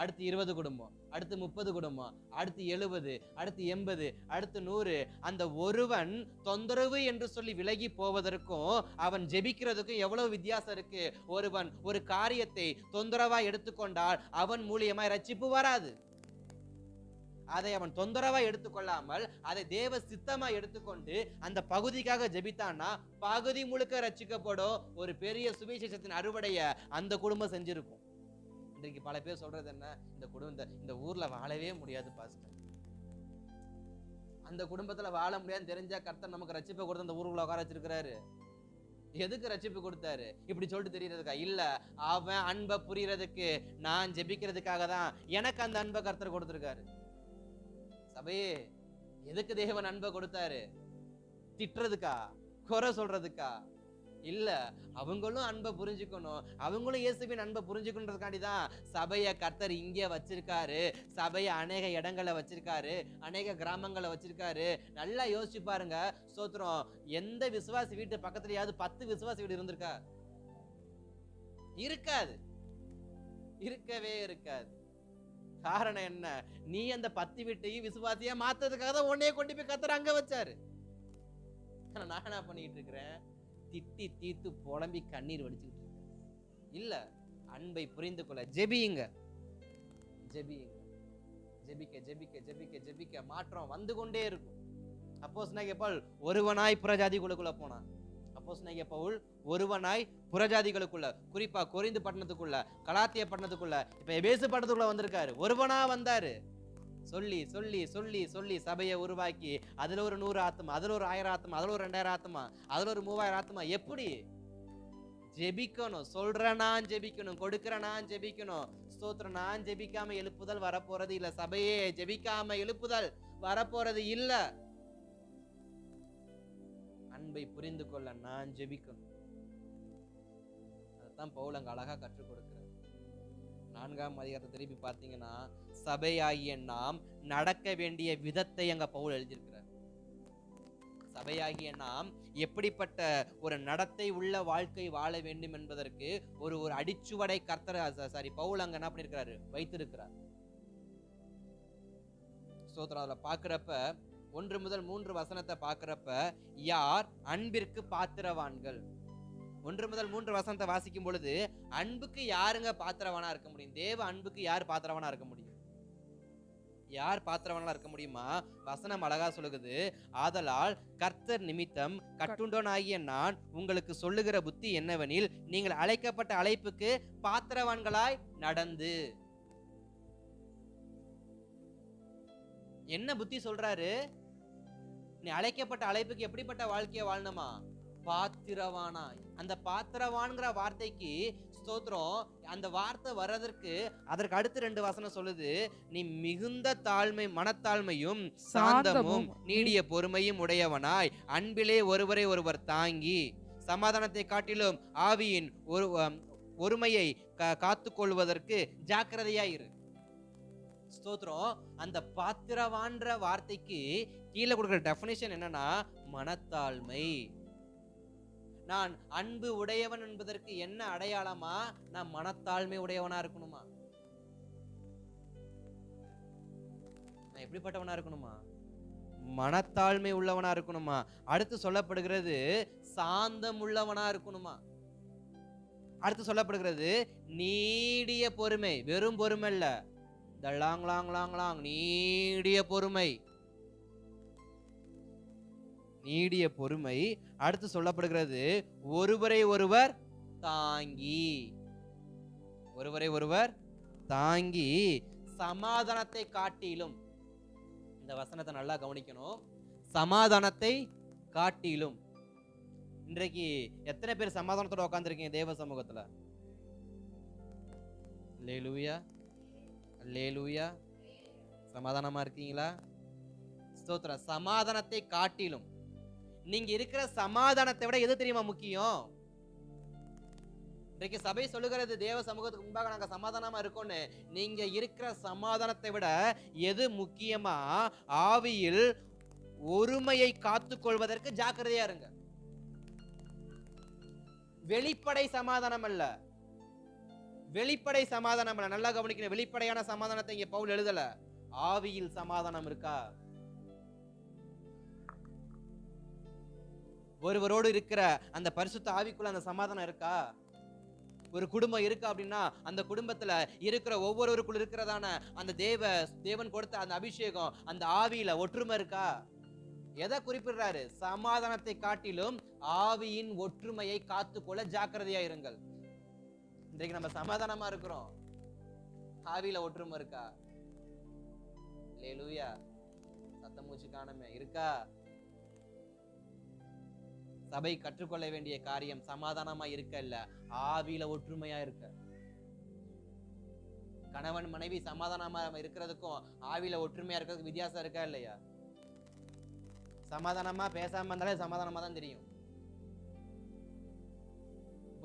அடுத்து 20 குடும்பம், அடுத்து 30 குடும்பம், அடுத்து 70, அடுத்து 80, அடுத்து 100. அந்த ஒருவன் தொந்தரவு என்று சொல்லி விலகி போவதற்கும் அவன் ஜெபிக்கிறதுக்கும் எவ்வளவு வித்தியாசம் இருக்கு. ஒருவன் ஒரு காரியத்தை தொந்தரவா எடுத்துக்கொண்டால் அவன் மூலியமாய் ரட்சிப்பு வராது. அதை அவன் தொந்தரவா எடுத்துக்கொள்ளாமல் அதை தேவ சித்தமா எடுத்துக்கொண்டு அந்த பகுதிக்காக ஜெபித்தான்னா பகுதி முழுக்க ரட்சிக்கப்படும். ஒரு பெரிய சுவிசேஷத்தின் அறுவடைய அந்த குடும்பம் செஞ்சிருக்கும். இன்றைக்கு பல பேர் சொல்றது என்ன, இந்த குடும்பம் இந்த ஊர்ல வாழவே முடியாது பாஸ்டர், அந்த குடும்பத்துல வாழ முடியாதுன்னு தெரிஞ்சா கர்த்தர் நமக்கு ரட்சிப்பை கொடுத்து அந்த ஊருக்குள்ள உட்கார வச்சிருக்கிறாரு. எதுக்கு ரட்சிப்பு கொடுத்தாரு? இப்படி சொல்லிட்டு தெரியறதுக்கா? இல்ல, அவன் அன்பை புரியறதுக்கு, நான் ஜெபிக்கிறதுக்காக தான் எனக்கு அந்த அன்பை கர்த்தர் கொடுத்திருக்காரு. சபையே, எதுக்கு தேவன் அன்பை கொடுத்தாரு? திட்டுறதுக்கா, குறை சொல்றதுக்கா? இல்ல, அவங்களும் அன்பை புரிஞ்சுக்கணும், அவங்களும் இயேசுவின் அன்பை புரிஞ்சுக்கணுன்றதுக்காண்டிதான் சபையை கர்த்தர் இங்கே வச்சிருக்காரு. சபையை அநேக இடங்களை வச்சிருக்காரு, அநேக கிராமங்களை வச்சிருக்காரு. நல்லா யோசிச்சு பாருங்க. ஸ்தோத்திரம், எந்த விசுவாசி வீட்டு பக்கத்துலயாவது 10 விசுவாசி வீடு இருந்திருக்கா? இருக்காது, இருக்கவே இருக்காது. காரணம் என்ன? நீ அந்த 10 வீட்டையும் விசுவாசியா மாத்ததுக்காக தான் உன்னைய கொண்டு போய் கர்த்தர் அங்க வச்சாரு. நான் என்ன பண்ணிட்டு இருக்கிறேன்? திட்டி தீத்து புலம்பி கண்ணீர் வடிச்சுக்கிட்டு இருக்கேன். இல்ல, அன்பை புரிந்து கொள்ள ஜெபியுங்க, ஜெபியுங்க. ஜெபிக்க ஜெபிக்க ஜெபிக்க ஜெபிக்க மாற்றம் வந்து கொண்டே இருக்கும். அப்போஸ்தலனாகிய பவுல் ஒருவனாய் புறஜாதிகளுக்குள்ள போனான். அப்போஸ்தலனாகிய பவுல் ஒருவனாய் புறஜாதிகளுக்குள்ள, குறிப்பா கொரிந்து பட்டணத்துக்குள்ள, கலாத்திய பட்டணத்துக்குள்ள, இப்ப எபேசு பட்டணத்துக்குள்ள வந்திருக்காரு. ஒருவனா வந்தாரு. சொல்லி சொல்லி சொல்லி சொல்லி சபையை உருவாக்கி அதுல ஒரு 100 ஆத்மா, அதுல ஒரு 1000 ஆத்மா, அதுல ஒரு 2000 ஆத்மா, அதுல ஒரு 3000 ஆத்மா. எப்படி ஜெபிக்கணும்? சொல்ற நான் ஜெபிக்கணும், கொடுக்கிற நான் ஜெபிக்கணும். ஸ்தோத்திரம். நான் ஜெபிக்காம எழுப்புதல் வரப்போறது இல்ல. சபையே, ஜெபிக்காம எழுப்புதல் வரப்போறது இல்ல. அன்பை புரிந்து கொள்ள நான் ஜெபிக்கணும். அதான் பவுல் அங்க அழகா கற்றுக் கொடுக்கிறார். 4ஆம் அதிகாரத்தை திருப்பி பார்த்தீங்கன்னா, சபையாகிய நாம் நடக்க வேண்டிய விதத்தை அங்க பவுல் எழுதியிருக்கிறார். சபையாகிய நாம் எப்படிப்பட்ட ஒரு நடத்தை உள்ள வாழ்க்கை வாழ வேண்டும் என்பதற்கு ஒரு ஒரு அடிச்சுவடை பவுல் அங்க என்ன பண்ணிருக்கிறாரு? வைத்திருக்கிறார். ஸ்தோத்திரம். அதுல பாக்குறப்ப 1 முதல் 3 வசனத்தை பாக்குறப்ப, யார் அன்பிற்கு பாத்திரவான்கள்? 1 முதல் 3 வசனத்தை வாசிக்கும் பொழுது, அன்புக்கு யாருங்க பாத்திரவானா இருக்க முடியும்? தேவ அன்புக்கு யார் பாத்திரவானா இருக்க முடியும்? யார் பாத்திரவானா இருக்க முடியுமா? வசனம் அழகா சொல்லுகிறது, ஆதலால் கர்த்தர் நிமித்தம் கட்டுண்டோனாகிய நான் உங்களுக்கு சொல்லுகிற புத்தி என்னவெனில், நீங்கள் அழைக்கப்பட்ட அழைப்புக்கு பாத்திரவான்களாய் நடந்து. என்ன புத்தி சொல்றாரு? நீ அழைக்கப்பட்ட அழைப்புக்கு எப்படிப்பட்ட வாழ்க்கையை வாழணுமா? பாத்திரவானாய். அந்த பாத்திரவான்கிற வார்த்தைக்கு ஸ்தோத்திரம், அந்த வார்த்தை வர்றதற்கு அதற்கு அடுத்து 2 வசனம் சொல்லுது, நீ மிகுந்த தாழ்மை, மனத்தாழ்மையும் சாந்தமும் நீடிய பொறுமையும் உடையவனாய் அன்பிலே ஒருவரை ஒருவர் தாங்கி சமாதானத்தை காட்டிலும் ஆவியின் ஒருமையை காத்துக்கொள்வதற்கு ஜாக்கிரதையாயிரு. ஸ்தோத்திரம். அந்த பாத்திரவான்ற வார்த்தைக்கு கீழே கொடுக்கிற டெஃபினிஷன் என்னன்னா, மனத்தாழ்மை. நான் அன்பு உடையவன் என்பதற்கு என்ன அடையாளமா? நான் மனத்தாழ்மை உடையவனா இருக்கணுமா? நான் எப்படிப்பட்டவனா இருக்கணுமா? மனத்தாழ்மை உள்ளவனா இருக்கணுமா? அடுத்து சொல்லப்படுகிறது சாந்தம் உள்ளவனா இருக்கணுமா? அடுத்து சொல்லப்படுகிறது நீடிய பொறுமை. வெறும் பொறுமை இல்ல, இந்த லாங் லாங் லாங் லாங் நீடிய பொறுமை. நீடிய பொறுமை. அடுத்து சொல்லப்படுகிறது ஒருவரை ஒருவர் தாங்கி. ஒருவரை ஒருவர் தாங்கி சமாதானத்தை காட்டிலும். இந்த வசனத்தை நல்லா கவனிக்கணும். சமாதானத்தை காட்டிலும். இன்றைக்கு எத்தனை பேர் சமாதானத்தோட உட்கார்ந்திருக்கீங்க தேவ சமூகத்துல? அல்லேலூயா, அல்லேலூயா. சமாதானமா இருக்கீங்களா? ஸ்தோத்திரம். சமாதானத்தை காட்டிலும். நீங்க இருக்கிற சமாதானத்தை விட எது தெரியுமா முக்கியம்? இன்றைக்கு சபை சொல்லுகிறது தேவ சமூகத்துக்கு முன்பாக நாங்க சமாதானமா இருக்கோம்னு. நீங்க இருக்கிற சமாதானத்தை விட எது முக்கியமா? ஆவியில் ஒருமையை காத்துக் கொள்வதற்கு ஜாக்கிரதையா இருங்க. வெளிப்படை சமாதானம் அல்ல, வெளிப்படை சமாதானம் அல்ல. நல்லா கவனிக்கணும். வெளிப்படையான சமாதானத்தை இங்க பவுல் எழுதல. ஆவியில் சமாதானம் இருக்கா? ஒருவரோடு இருக்கிற அந்த பரிசுத்த ஆவிக்குள்ள அந்த சமாதானம் இருக்கா? ஒரு குடும்பம் இருக்கு அப்படின்னா அந்த குடும்பத்துல இருக்கிற ஒவ்வொருவருக்குள்ள இருக்கிறதான அந்த தேவன் கொடுத்த அந்த அபிஷேகம், அந்த ஆவியில ஒற்றுமை இருக்கா? எதை குறிப்பிடுறாரு? சமாதானத்தை காட்டிலும் ஆவியின் ஒற்றுமையை காத்துக்கொள்ள ஜாக்கிரதையா இருங்கள். இன்றைக்கு நம்ம சமாதானமா இருக்கிறோம், ஆவியில ஒற்றுமை இருக்கா? அல்லேலூயா. சத்தம் மூச்சு காணமே இருக்கா? சபை கற்றுக்கொள்ள வேண்டிய காரியம் சமாதானமா இருக்க இல்ல, ஆவியில ஒற்றுமையா இருக்க. கணவன் மனைவி சமாதானமா இருக்கிறதுக்கும் ஆவியில ஒற்றுமையா இருக்கிறதுக்கு வித்தியாசம் இருக்கா இல்லையா? சமாதானமா பேசாம இருந்தாலே சமாதானமா தான் தெரியும்.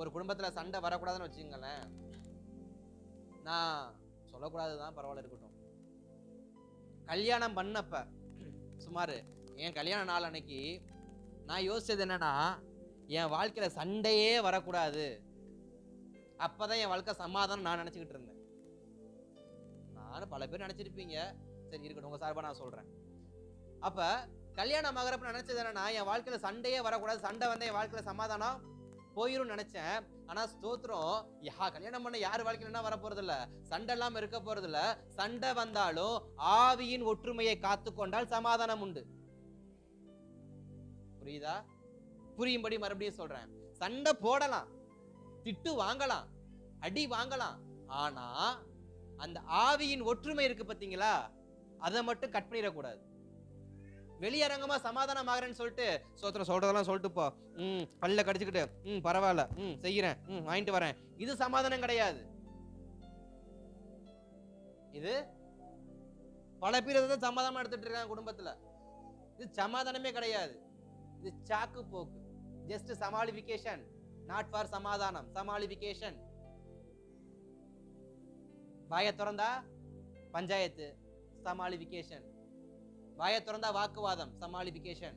ஒரு குடும்பத்துல சண்டை வரக்கூடாதுன்னு வச்சுங்களேன், நான் சொல்லக்கூடாதுதான், பரவாயில்ல இருக்கட்டும். கல்யாணம் பண்ணப்ப சுமார் என் கல்யாண நாள் அன்னைக்கு நான் யோசிச்சது என்னன்னா, என் வாழ்க்கையில சண்டையே வரக்கூடாது, அப்பதான் என் வாழ்க்கை சமாதானம் நான் நினைச்சுக்கிட்டு இருந்தேன். நானும் பல பேர் நினைச்சிருப்பீங்க, சரி இருக்கட்டும், உங்க சார்பா நான் சொல்றேன். அப்ப கல்யாணம் ஆகிறப்ப நினைச்சது என்னன்னா, என் வாழ்க்கையில சண்டையே வரக்கூடாது, சண்டை வந்து என் வாழ்க்கையில சமாதானம் போயிரும் நினைச்சேன். ஆனா ஸ்தோத்திரம், கல்யாணம் பண்ண யார் வாழ்க்கையில என்ன வர போறது இல்ல, சண்டை இல்லாம இருக்க போறது இல்ல. சண்டை வந்தாலும் ஆவியின் ஒற்றுமையை காத்துக்கொண்டால் சமாதானம் உண்டு. புரியுதா? புரியும்படி மறுபடியும் சொல்றேன். சண்டை போடலாம், திட்டு வாங்கலாம், அடி வாங்கலாம், ஆனா அந்த ஆவியின் ஒற்றுமை இருக்கு பாத்தீங்களா, அதை மட்டும் கட் பண்ணிடக்கூடாது. வெளியரங்கமா சமாதானம் ஆகிறேன்னு சொல்லிட்டு சோத்திரம் சொல்றதெல்லாம் சொல்லிட்டு போ, பல்ல கடிச்சுக்கிட்டு பரவாயில்ல, செய்யறேன், வாங்கிட்டு வரேன், இது சமாதானம் கிடையாது. இது பல பேர் தான் சமாதானம் எடுத்துட்டு இருக்காங்க குடும்பத்துல. இது சமாதானமே கிடையாது, இது சாக்கு போக்கு. ஜஸ்ட் சமாளிபிகேஷன், நாட் ஃபார் சமாதானம். சமாளிபிகேஷன். வாயை திறந்தா பஞ்சாயத்து, சமாளிபிகேஷன். வாயை திறந்தா வாக்குவாதம், சமாளிபிகேஷன்.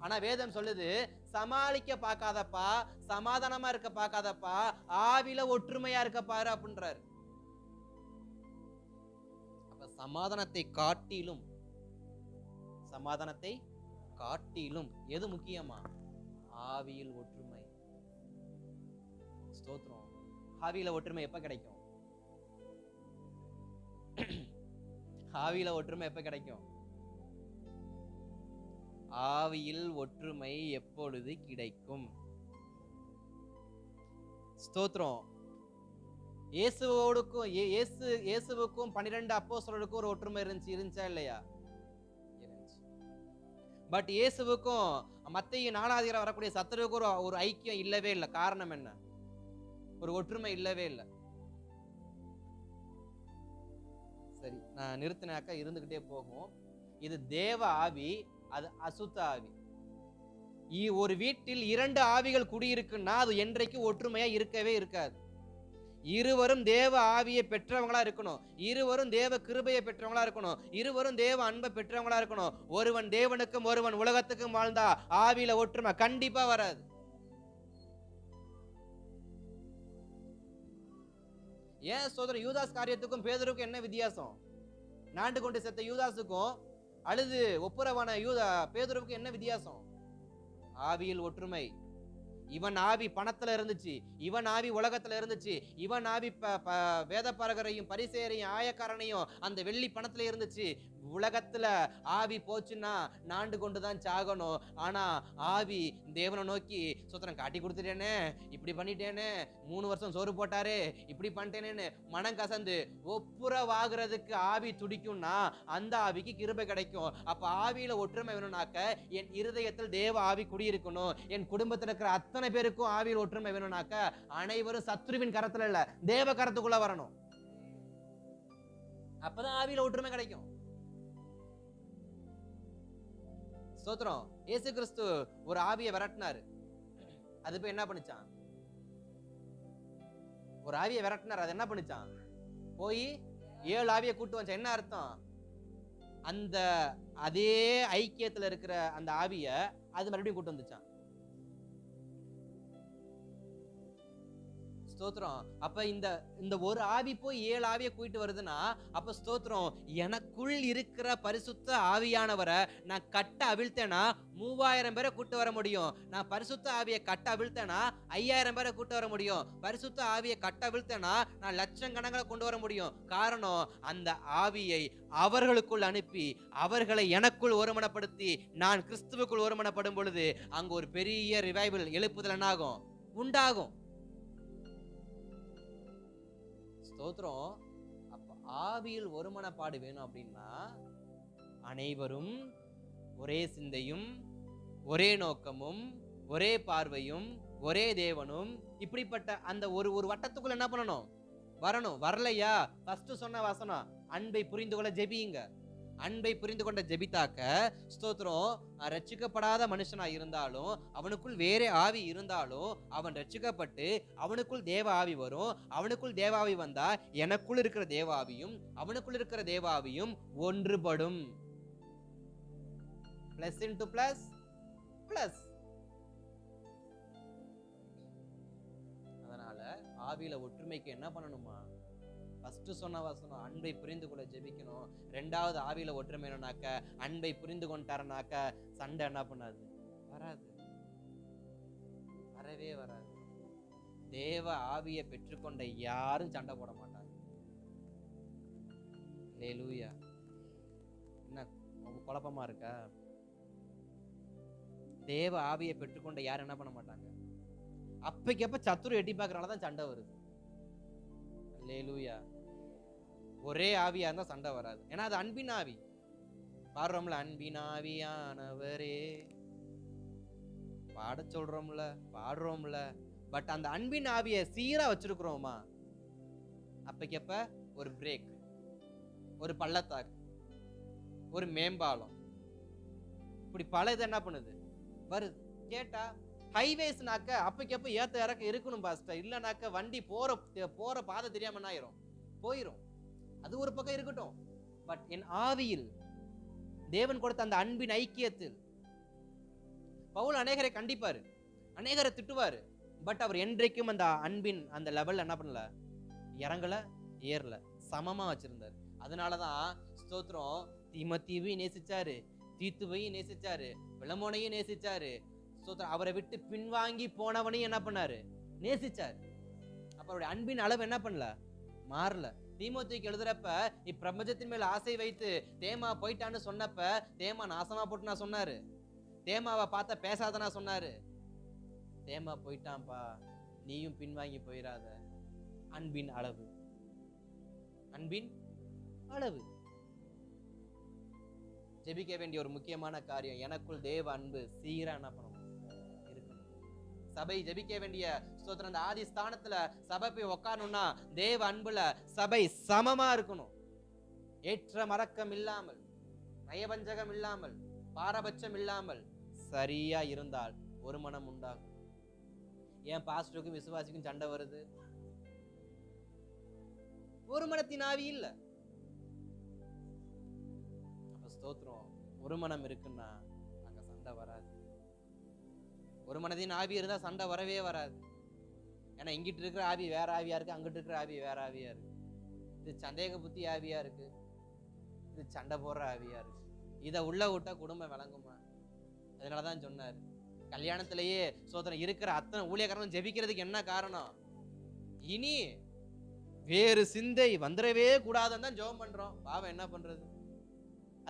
ஆனா வேதம் சொல்லுது, சமாளிக்க பார்க்காதப்பா, சமாதானமா இருக்க பார்க்காதப்பா, ஆவில ஒற்றுமையா இருக்க பாரு அப்படின்றாரு. அப்ப சமாதானத்தை காட்டிலும், சமாதானத்தை காட்டிலும் எது முக்கியமா? ஆவியில் ஒற்றுமை. ஸ்தோத்திரம். ஆவியில ஒற்றுமை எப்ப கிடைக்கும்? ஆவியில ஒற்றுமை எப்ப கிடைக்கும்? ஆவியில் ஒற்றுமை எப்பொழுது கிடைக்கும்? ஸ்தோத்திரம். இயேசுவுக்கும் 12 அப்போஸ்தலருக்கும் ஒரு ஒற்றுமை இருந்துச்சா இல்லையா? பட் இயேசுவுக்கும் மத்தேயு 4ஆம் அதிகாரம் வரக்கூடிய சத்துருவுக்கும் ஒரு ஐக்கியம் இல்லவே இல்லை. காரணம் என்ன? ஒரு ஒற்றுமை இல்லவே இல்லை. சரி, நான் நிறுத்தினாக்கா இருந்துகிட்டே போகும். இது தேவ ஆவி, அது அசுத்த ஆவி. ஒரு வீட்டில் 2 ஆவிகள் குடியிருக்குன்னா அது என்றைக்கு ஒற்றுமையா இருக்கவே இருக்காது. இருவரும் தேவ ஆவியை பெற்றவங்களா இருக்கணும், இருவரும் தேவ கிருபையை பெற்றவங்களா இருக்கணும், இருவரும் தேவ அன்பை பெற்றவங்களா இருக்கணும். ஒருவன் தேவனுக்கும் ஒருவன் உலகத்துக்கும் வாழ்ந்தா ஆவியில ஒற்றுமை கண்டிப்பா வராது. ஏன் சோதரன், யூதாஸ் காரியத்துக்கும் பேதுருக்கும் என்ன வித்தியாசம்? நாண்டு கொண்டு செத்த யூதாசுக்கும் அழுது ஒப்புரவான பேதுருவுக்கும் என்ன வித்தியாசம்? ஆவியில் ஒற்றுமை. இவன் ஆவி பணத்துல இருந்துச்சு, இவன் ஆவி உலகத்துல இருந்துச்சு, இவன் ஆவி வேதபாரகரையும் பரிசேயரையும் ஆயக்காரனையும் அந்த வெள்ளி பணத்துல இருந்துச்சு. உலகத்துல ஆவி போச்சுன்னா நாண்டு கொண்டுதான் சாகணும். ஆனா ஆவி தேவனை நோக்கி சுத்திரம் காட்டி கொடுத்துட்டேனே, இப்படி பண்ணிட்டேனே, 3 வருஷம் சோறு போட்டாரு, இப்படி பண்ணிட்டேனேன்னு மனம் கசந்து ஒப்புரவாகிறதுக்கு ஆவி துடிக்கும்னா அந்த ஆவிக்கு கிருபை கிடைக்கும். அப்ப ஆவியில ஒற்றுமை வேணும்னாக்க என் இருதயத்தில் தேவ ஆவி குடியிருக்கணும். என் குடும்பத்தில் இருக்கிற அத்தனை பேருக்கும் ஆவியில் ஒற்றுமை வேணும்னாக்க அனைவரும் சத்ருவின் கரத்துல இல்ல தேவ கரத்துக்குள்ள வரணும். அப்பதான் ஆவியில ஒற்றுமை கிடைக்கும். ஸ்தோத்திரம். இயேசு கிறிஸ்து ஒரு ஆவியை விரட்டினாரு. அது போய் என்ன பண்ணுச்சான்? ஒரு ஆவியை விரட்டினார். அது என்ன பண்ணுச்சான்? போய் 7 ஆவியை கூட்டு வச்சான். என்ன அர்த்தம்? அந்த அதே ஐக்கியத்துல இருக்கிற அந்த ஆவிய அது மறுபடியும் கூட்டு வந்துச்சான். ஸ்தோத்திரம். அப்ப இந்த ஒரு ஆவி போய் 7 ஆவியை கூட்டிட்டு வருதுன்னா அப்ப ஸ்தோத்திரம், எனக்குள் இருக்கிற பரிசுத்த ஆவியானவரை நான் கட்ட அவிழ்த்தேனா 3000 பேரை கூட்டு வர முடியும். நான் பரிசுத்த ஆவியை கட்ட அவிழ்த்தேனா 5000 பேரை கூட்டு வர முடியும். பரிசுத்த ஆவியை கட்ட அவிழ்த்தேனா நான் லட்சக்கணக்கில கொண்டு வர முடியும். காரணம், அந்த ஆவியை அவர்களுக்குள் அனுப்பி அவர்களை எனக்குள் ஒருமனப்படுத்தி நான் கிறிஸ்துவுக்குள் ஒருமனப்படும் பொழுது அங்க ஒரு பெரிய ரிவைவல் எழுப்புதல் என்னாகும்? உண்டாகும். ஸ்தோத்திரம். அப்ப ஆவியில் ஒருமனப்பாடு வேணும் அப்படின்னா அனைவரும் ஒரே சிந்தையும் ஒரே நோக்கமும் ஒரே பார்வையும் ஒரே தேவனும் இப்படிப்பட்ட அந்த ஒரு வட்டத்துக்குள்ள என்ன பண்ணணும்? வரணும். வரலையா? ஃபர்ஸ்ட் சொன்ன வசனம், அன்பை புரிந்து கொள்ள ஜெபியுங்க. அன்பை புரிந்து கொண்ட ஜெபித்தாக்க ஸ்தோத்திரம், ரட்சிக்கப்படாத மனுஷனா இருந்தாலும் அவனுக்குள் வேற ஆவி இருந்தாலும் அவன் ரட்சிக்கப்பட்டு அவனுக்குள் தேவ ஆவி வரும். அவனுக்குள் தேவாவி வந்தா எனக்குள் இருக்கிற தேவாவியும் அவனுக்குள் இருக்கிற தேவாவியும் ஒன்றுபடும். Plus into plus plus. அதனால ஆவியில ஒற்றுமைக்கு என்ன பண்ணணுமா? ஃபர்ஸ்ட் சொன்ன வசனம், அன்பை புரிந்து கொள்ள ஜெபிக்கணும். 2வது ஆவியில ஒற்றுமை வேணும்னாக்க அன்பை புரிந்து கொண்டாருனாக்க சண்டை என்ன பண்ணாது? வராது. வரவே வராது. தேவ ஆவியை பெற்றுக்கொண்ட யாரும் சண்டை போட மாட்டாங்க. அல்லேலூயா. என்ன குழப்பமா இருக்கா? தேவ ஆவியை பெற்றுக்கொண்ட யாரும் என்ன பண்ண மாட்டாங்க? அப்பைக்கப்ப சத்துரு எட்டி பார்க்கறனாலதான் சண்டை வருது. அல்லேலூயா. ஒரே ஆவியா இருந்தா சண்டை வராது. ஏன்னா அது அன்பின் ஆவி. பாடுறோம்ல, அன்பின் ஆவியானவரே, பாட சொல்றோம்ல, பாடுறோம்ல. பட் அந்த அன்பின் ஆவியை சீரா வச்சிருக்கிறோமா? அப்பக்கப்ப ஒரு பிரேக், ஒரு பள்ளத்தாக்கு, ஒரு மேம்பாலம், இப்படி பல இது என்ன பண்ணுது? வருது. கேட்டா ஹைவேஸ்னாக்க அப்பக்கப்ப ஏத்த இறக்க இருக்கணும் பாஸ்டர். இல்லைனாக்க வண்டி போற பாதை தெரியாம என்ன ஆயிரும்? போயிரும். அது ஒரு பக்கம் இருக்கட்டும். பட் என் ஆவியில் தேவன் கொடுத்த அந்த அன்பின் ஐக்கியத்தில் பவுல் அநேகரை கண்டிப்பாரு, அநேகரை திட்டுவாரு. பட் அவர் என்றைக்கும் அந்த அன்பின் அந்த லெவல்ல என்ன பண்ணல? இறங்கல, ஏறல, சமமா வச்சிருந்தாரு. அதனாலதான் ஸ்தோத்திரம், தீமோத்தேயுவையும் நேசிச்சாரு, தீத்துவையும் நேசிச்சாரு, பிலமோனையும் நேசிச்சாரு. ஸ்தோத்திரம், அவரை விட்டு பின்வாங்கி போனவனையும் என்ன பண்ணாரு? நேசிச்சாரு. அப்ப அவருடைய அன்பின் அளவு என்ன பண்ணல? மாறல. தீமோத்தேயுக்கு எழுதுறப்ப இப்பிரபஞ்சத்தின் மேல் ஆசை வைத்து தேமா போயிட்டான்னு சொன்னப்ப தேமா நாசமா போட்டு நான் சொன்னாரு. தேமாவை பார்த்த பேசாதனா சொன்னாரு. தேமா போயிட்டான்பா, நீயும் பின்வாங்கி போயிடாத. அன்பின் அளவு, அன்பின் அளவு. ஜெபிக்க வேண்டிய ஒரு முக்கியமான காரியம், எனக்குள் தேவ அன்பு சீரா என்ன பண்ணணும்? சபை ஜெபிக்க வேண்டிய ஸ்தோத்திரம், அந்த ஆதி ஸ்தானத்துல சபை போய் உட்காரணும்னா தேவ அன்புல சபை சமமா இருக்கணும். ஏற்ற மறக்கம் இல்லாமல், நயவஞ்சகம் இல்லாமல், பாரபட்சம் இல்லாமல் சரியா இருந்தால் ஒரு மனம் உண்டாகும். ஏன் பாஸ்டருக்கும் விசுவாசிக்கும் சண்டை வருது? ஒரு மனத்தின் ஆவி இல்ல. அப்ப ஸ்தோத்திரம், ஒரு மனம் இருக்குன்னா அங்க சண்டை வராது. ஒரு மனதின் ஆவி இருந்தா சண்டை வரவே வராது. ஏன்னா இங்கிட்டு இருக்கிற ஆவி வேற ஆவியா இருக்கு, அங்கிட்டு இருக்கிற ஆவி வேற ஆவியா இருக்கு. இது சந்தேக புத்தி ஆவியா இருக்கு, இது சண்டை போடுற ஆவியா இருக்கு. இதை உள்ள விட்டா குடும்பம் விளங்குமா? அதனாலதான் சொன்னாரு, கல்யாணத்திலேயே சோதனை இருக்கிற அத்தனை ஊழியக்காரங்களும் ஜெபிக்கிறதுக்கு என்ன காரணம்? இனி வேறு சிந்தை வந்துடவே கூடாதுன்னு தான் ஜெபம் பண்றோம். பாவம் என்ன பண்றது?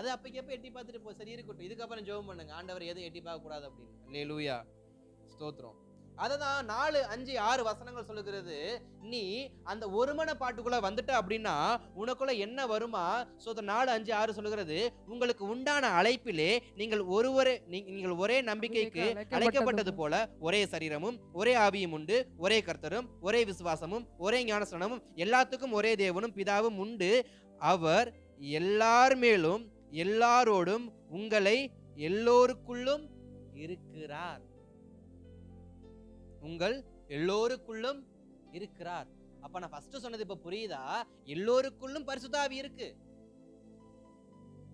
அது அப்பக்கப்ப எட்டி பார்த்துட்டு போ, சரி இருக்கட்டும், இதுக்கப்புறம் ஜெபம் பண்ணுங்க, ஆண்டவர் எதுவும் எட்டி பார்க்க கூடாது அப்படின்னு. அல்லேலூயா, ஸ்தோத்திரம். அததான் 4, 5, 6 வசனங்கள் சொல்லுகிறது. நீ அந்த ஒருமன பாட்டுக்குள்ள வந்துட்ட அப்படின்னா உனக்குள்ள என்ன வருமா? 4, 5, 6 சொல்லுகிறது, உங்களுக்கு உண்டான அழைப்பிலே நீங்கள் ஒரே நம்பிக்கைக்கு அழைக்கப்பட்டது போல ஒரே சரீரமும் ஒரே ஆவியும் உண்டு, ஒரே கர்த்தரும் ஒரே விசுவாசமும் ஒரே ஞானஸ்நானமும் எல்லாத்துக்கும் ஒரே தேவனும் பிதாவும் உண்டு. அவர் எல்லார் மேலும் எல்லாரோடும் உங்களை எல்லோருக்குள்ளும் இருக்கிறார். உங்கள் எல்லோருக்குள்ளும் இருக்கிறார். அப்ப நான் ஃபர்ஸ்ட் சொன்னது இப்ப புரியுதா? எல்லோருக்குள்ளும் பரிசுத்த ஆவி இருக்கு.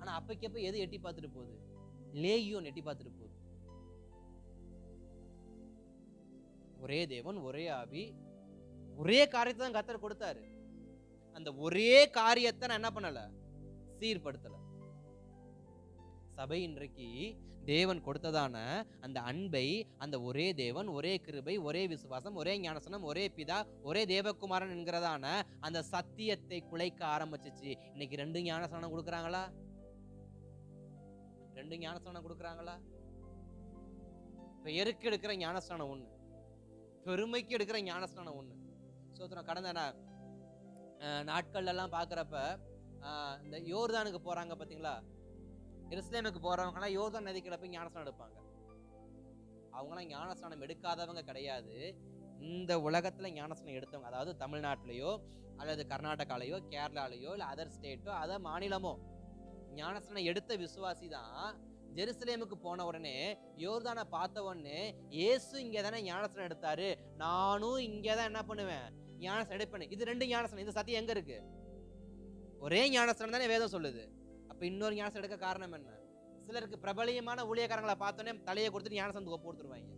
ஆனா அப்பக்கப்ப எது எட்டி பார்த்துட்டு போகுது? லேகியோன் எட்டி பார்த்துட்டு போகுது. ஒரே தேவன், ஒரே ஆவி, ஒரே காரியத்தை தான் கர்த்தர் கொடுத்தாரு. அந்த ஒரே காரியத்தை நான் என்ன பண்ணல? சீர்படுத்தல. சபை இன்றைக்கு தேவன் கொடுத்ததான அந்த அன்பை, அந்த ஒரே தேவன், ஒரே கிருபை, ஒரே விசுவாசம், ஒரே ஞானஸ்நானம், ஒரே பிதா, ஒரே தேவகுமாரன் என்கிறதான அந்த சத்தியத்தை குலைக்க ஆரம்பிச்சிச்சு. இன்னைக்கு 2 ஞானஸ்நானம் கொடுக்குறாங்களா? 2 ஞானஸ்நானம் கொடுக்குறாங்களா? பெயருக்கு எடுக்கிற ஞானஸ்நானம் ஒண்ணு, பெருமைக்கு எடுக்கிற ஞானஸ்நானம் ஒண்ணு. சோதனை கடந்த நாட்கள் எல்லாம் பாக்குறப்ப இந்த யோர்தானுக்கு போறாங்க பாத்தீங்களா? எருசலேமுக்கு போறவங்க யோர்தான் நதிக்கரை போய் ஞானஸ்நானம் எடுப்பாங்க. அவங்களாம் ஞானஸ்நானம் எடுக்காதவங்க கிடையாது. இந்த உலகத்துல ஞானஸ்நானம் எடுத்தவங்க, அதாவது தமிழ்நாட்டிலேயோ அல்லது கர்நாடகாலையோ கேரளாலேயோ இல்ல அதர் ஸ்டேட்டோ அதர் மாநிலமோ ஞானஸ்நானம் எடுத்த விசுவாசி தான் ஜெருசலேமுக்கு போன உடனே யோர்தானை பார்த்த உடனே, இயேசு இங்கதானே ஞானஸ்நானம் எடுத்தாரு, நானும் இங்கதான் என்ன பண்ணுவேன்? ஞானஸ்நானம் எடுப்பேன். இது 2 ஞானஸ்நானம். இந்த சத்தியம் எங்க இருக்கு? ஒரே ஞானஸ்நானம் தானே வேதம் சொல்லுது. அப்ப இன்னொரு ஞானஸ்நானம் எடுக்க காரணம் என்ன? சிலருக்கு பிரபலியமான ஊழியக்காரங்களை பார்த்தோன்னே தலையை கொடுத்துட்டு ஞானஸ்நானத்துக்கு ஒப்பு கொடுத்துருவாங்க.